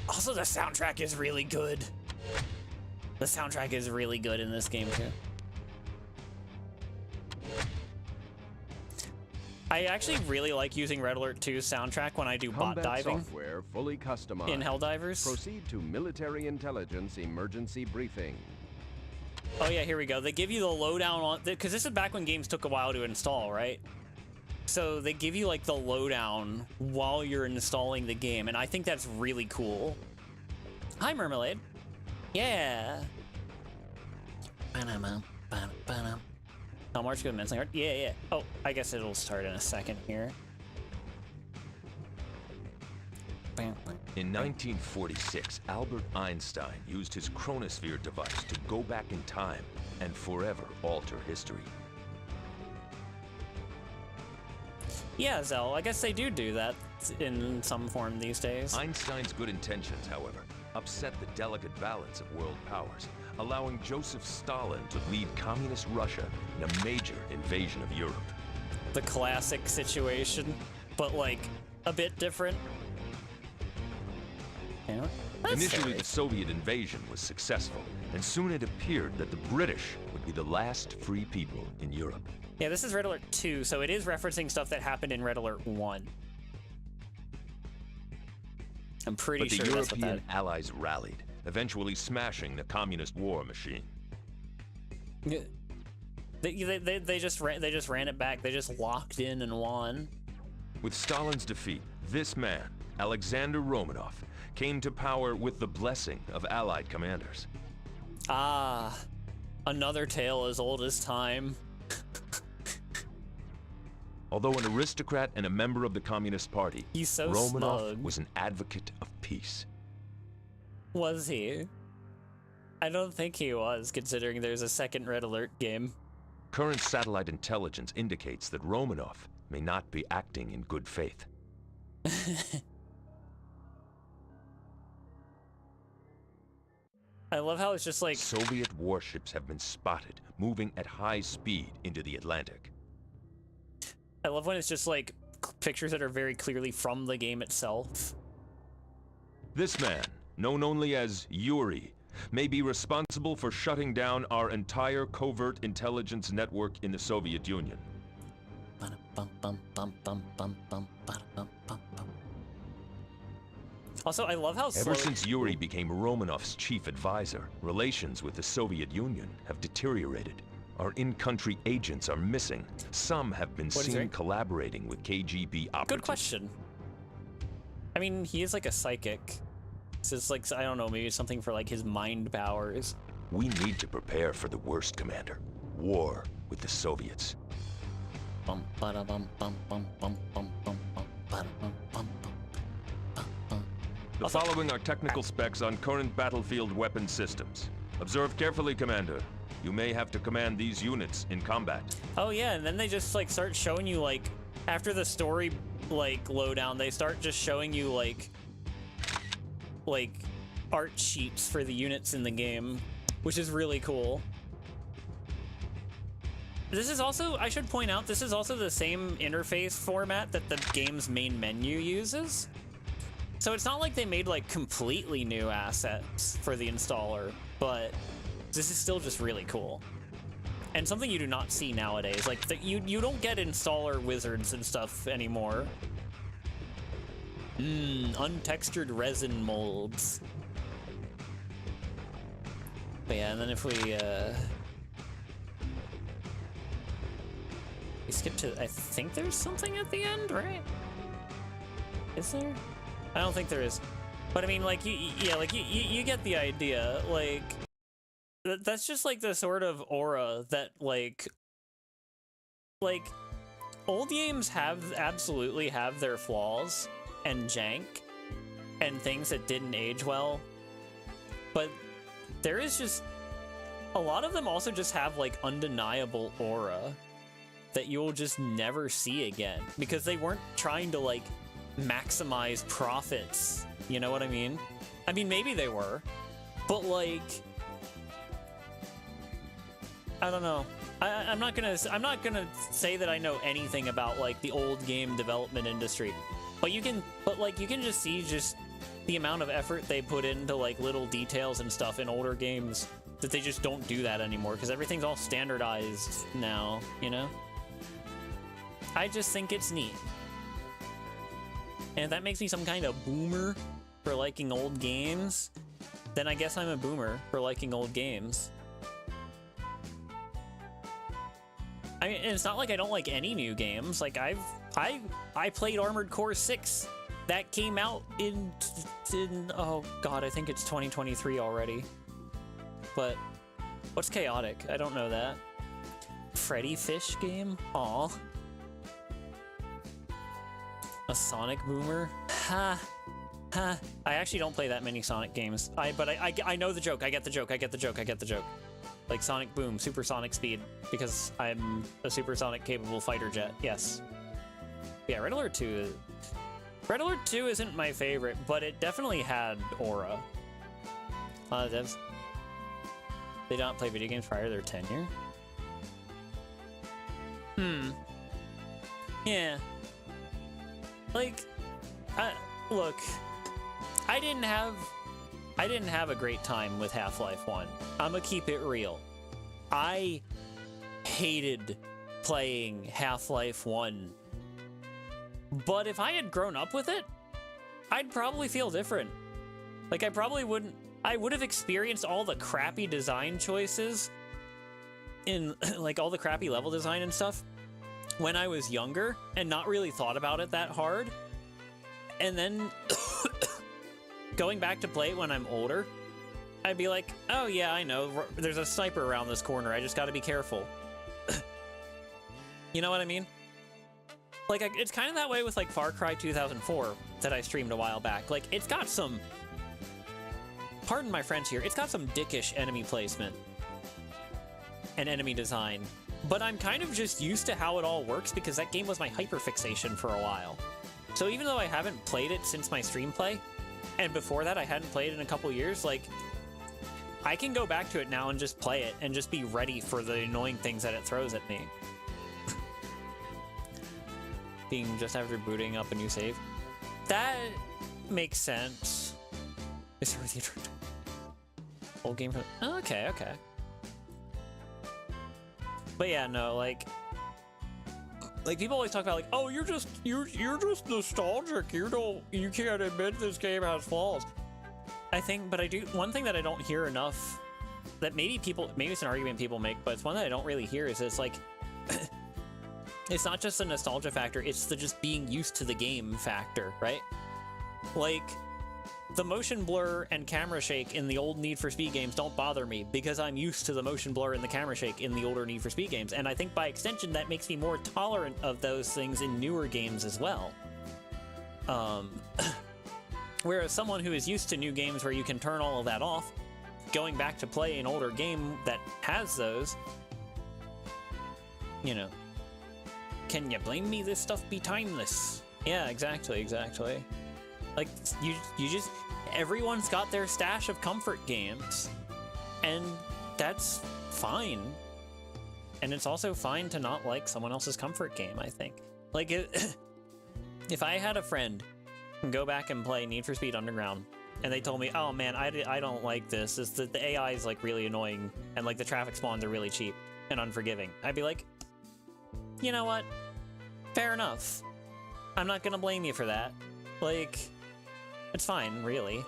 A: Also, the soundtrack is really good. The soundtrack is really good in this game, too. I actually really like using Red Alert 2's soundtrack when I do
B: Combat
A: bot diving
B: software fully customized.
A: in Helldivers.
B: Proceed to military intelligence emergency briefing.
A: Oh yeah, here we go. They give you the lowdown on, because this is back when games took a while to install, right? So they give you like the lowdown while you're installing the game, and I think that's really cool. Hi, Mermelade. Yeah. Ba-da-bum, ba-da-ba-dum. Oh, March good immensely hard. Yeah. Oh, I guess it'll start in a second here.
C: In 1946, Albert Einstein used his chronosphere device to go back in time and forever alter history.
A: Yeah, Zell, I guess they do that in some form these days.
C: Einstein's good intentions, however, upset the delicate balance of world powers, allowing Joseph Stalin to lead communist Russia in a major invasion of Europe.
A: The classic situation, but like a bit different. You know,
C: Initially, the Soviet invasion was successful, and soon it appeared that the British would be the last free people in Europe.
A: Yeah, this is Red Alert 2, so it is referencing stuff that happened in Red Alert 1. I'm pretty sure that's what that...
C: But the European allies rallied, eventually smashing the communist war machine.
A: They just ran it back. They just locked in and won.
C: With Stalin's defeat, this man, Alexander Romanov, came to power with the blessing of Allied commanders.
A: Ah, another tale as old as time.
C: Although an aristocrat and a member of the Communist Party,
A: he's so
C: Romanov
A: smug.
C: was an advocate of peace.
A: Was he? I don't think he was, considering there's a second Red Alert game.
C: Current satellite intelligence indicates that Romanov may not be acting in good faith.
A: I love how it's just like...
C: Soviet warships have been spotted moving at high speed into the Atlantic.
A: I love when it's just like pictures that are very clearly from the game itself.
C: This man, known only as Yuri, may be responsible for shutting down our entire covert intelligence network in the Soviet Union.
A: Also, I love how
C: Ever since Yuri became Romanov's chief advisor, relations with the Soviet Union have deteriorated. Our in-country agents are missing. Some have been seen collaborating with KGB operatives.
A: Good question. I mean, he is like a psychic. So it's like, I don't know, maybe something for like his mind powers.
C: We need to prepare for the worst, Commander. War with the Soviets. The following are technical specs on current battlefield weapon systems. Observe carefully, Commander. You may have to command these units in combat.
A: Oh yeah, and then they just like start showing you like, after the story like lowdown, they start just showing you like art sheets for the units in the game, which is really cool. This is also, I should point out, this is also the same interface format that the game's main menu uses. So it's not like they made like completely new assets for the installer, but this is still just really cool. And something you do not see nowadays. Like, you don't get installer wizards and stuff anymore. Untextured resin molds. But yeah, and then if we skip to, I think there's something at the end, right? Is there? I don't think there is. But I mean, like, you get the idea. Like, that's just like the sort of aura that like old games absolutely have their flaws and jank and things that didn't age well, but there is just a lot of them also just have like undeniable aura that you'll just never see again because they weren't trying to like maximize profits, you know what I mean? I mean, maybe they were, but like, I don't know. I'm not gonna say that I know anything about like the old game development industry, but you can just see just the amount of effort they put into like little details and stuff in older games that they just don't do that anymore because everything's all standardized now, you know? I just think it's neat. And if that makes me some kind of boomer for liking old games, then I guess I'm a boomer for liking old games. I mean, it's not like I don't like any new games. Like I played Armored Core 6. That came out in oh god, I think it's 2023 already. But what's Chaotic? I don't know that. Freddy Fish game? Aw. A Sonic boomer? Ha. Ha. I actually don't play that many Sonic games. But I know the joke. I get the joke. I get the joke. I get the joke. Like Sonic Boom, supersonic speed, because I'm a supersonic capable fighter jet. Yes. Yeah, Red Alert 2. Red Alert 2 isn't my favorite, but it definitely had aura. Devs, they don't play video games prior to their tenure. Yeah. Like, look, I didn't have a great time with Half-Life 1. I'ma keep it real. I hated playing Half-Life 1. But if I had grown up with it, I'd probably feel different. Like, I would have experienced all the crappy design choices in, like, all the crappy level design and stuff when I was younger and not really thought about it that hard. And then going back to play it when I'm older, I'd be like, oh yeah, I know, there's a sniper around this corner, I just gotta be careful. You know what I mean? Like, it's kind of that way with like Far Cry 2004 that I streamed a while back. Like, it's got some, pardon my French here, it's got some dickish enemy placement and enemy design, but I'm kind of just used to how it all works because that game was my hyperfixation for a while. So even though I haven't played it since my stream play, and before that I hadn't played it in a couple years, like, I can go back to it now and just play it and just be ready for the annoying things that it throws at me. being just after booting up a new save. That makes sense. Is there the intro? Old game from... Oh, okay. But yeah, no, like people always talk about like, oh, you're just nostalgic. You can't admit this game has flaws. I think, but I do. One thing that I don't hear enough, that maybe it's an argument people make, but it's one that I don't really hear, is it's like, it's not just a nostalgia factor, it's the just being used to the game factor, right? Like, the motion blur and camera shake in the old Need for Speed games don't bother me because I'm used to the motion blur and the camera shake in the older Need for Speed games. And I think by extension, that makes me more tolerant of those things in newer games as well. Whereas someone who is used to new games where you can turn all of that off, going back to play an older game that has those, you know, can you blame me? This stuff be timeless. Yeah, exactly. Like, you just, everyone's got their stash of comfort games, and that's fine. And it's also fine to not like someone else's comfort game, I think. Like, if I had a friend go back and play Need for Speed Underground, and they told me, oh man, I don't like this, it's that the AI is like really annoying, and like the traffic spawns are really cheap and unforgiving, I'd be like, you know what? Fair enough. I'm not gonna blame you for that. Like, it's fine, really.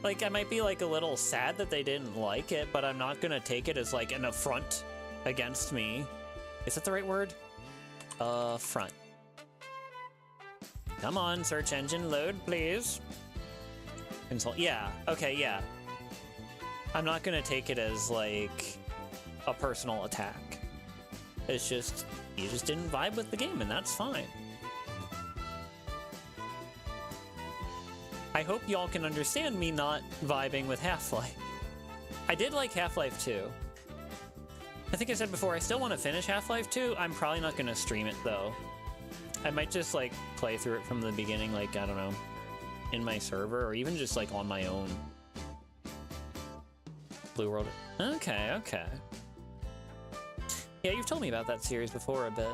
A: Like, I might be like a little sad that they didn't like it, but I'm not gonna take it as like an affront against me. Is that the right word? Front. Come on, search engine load, please. Consult. Yeah, okay, yeah. I'm not gonna take it as like a personal attack. It's just, you just didn't vibe with the game, and that's fine. I hope y'all can understand me not vibing with Half-Life. I did like Half-Life 2. I think I said before, I still want to finish Half-Life 2. I'm probably not going to stream it, though. I might just, like, play through it from the beginning, like, I don't know, in my server, or even just, like, on my own. Blue World. Okay. Yeah, you've told me about that series before a bit.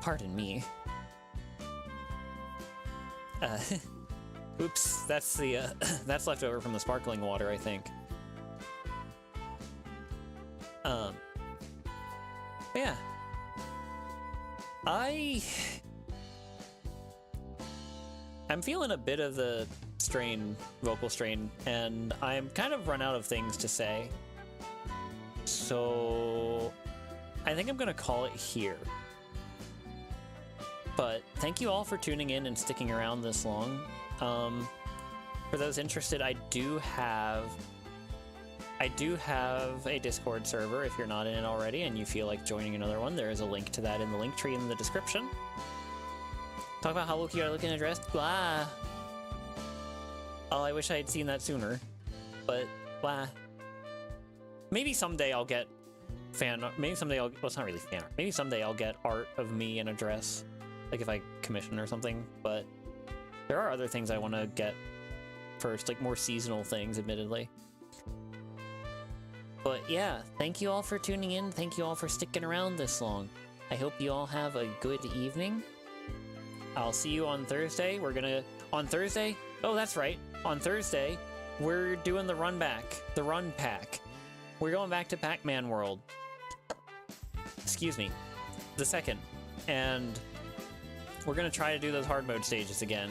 A: Pardon me. Oops, that's the, that's left over from the sparkling water, I think. Yeah. I'm feeling a bit of the vocal strain, and I'm kind of run out of things to say. So I think I'm gonna call it here. But thank you all for tuning in and sticking around this long. For those interested, I do have a Discord server. If you're not in it already and you feel like joining another one, there is a link to that in the link tree in the description. Talk about how Loki are looking dressed. Blah. Oh, I wish I had seen that sooner. But blah. Maybe someday I'll get fan art. Maybe someday well, it's not really fan art. Maybe someday I'll get art of me in a dress, like if I commission or something. But there are other things I want to get first, like more seasonal things, admittedly. But yeah, thank you all for tuning in. Thank you all for sticking around this long. I hope you all have a good evening. I'll see you on Thursday. On Thursday? Oh, that's right. On Thursday, we're doing the run pack. We're going back to Pac-Man World. Excuse me. The second. And we're going to try to do those hard mode stages again.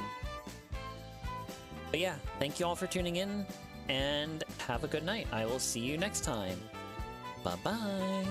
A: But yeah, thank you all for tuning in, and have a good night. I will see you next time. Bye-bye.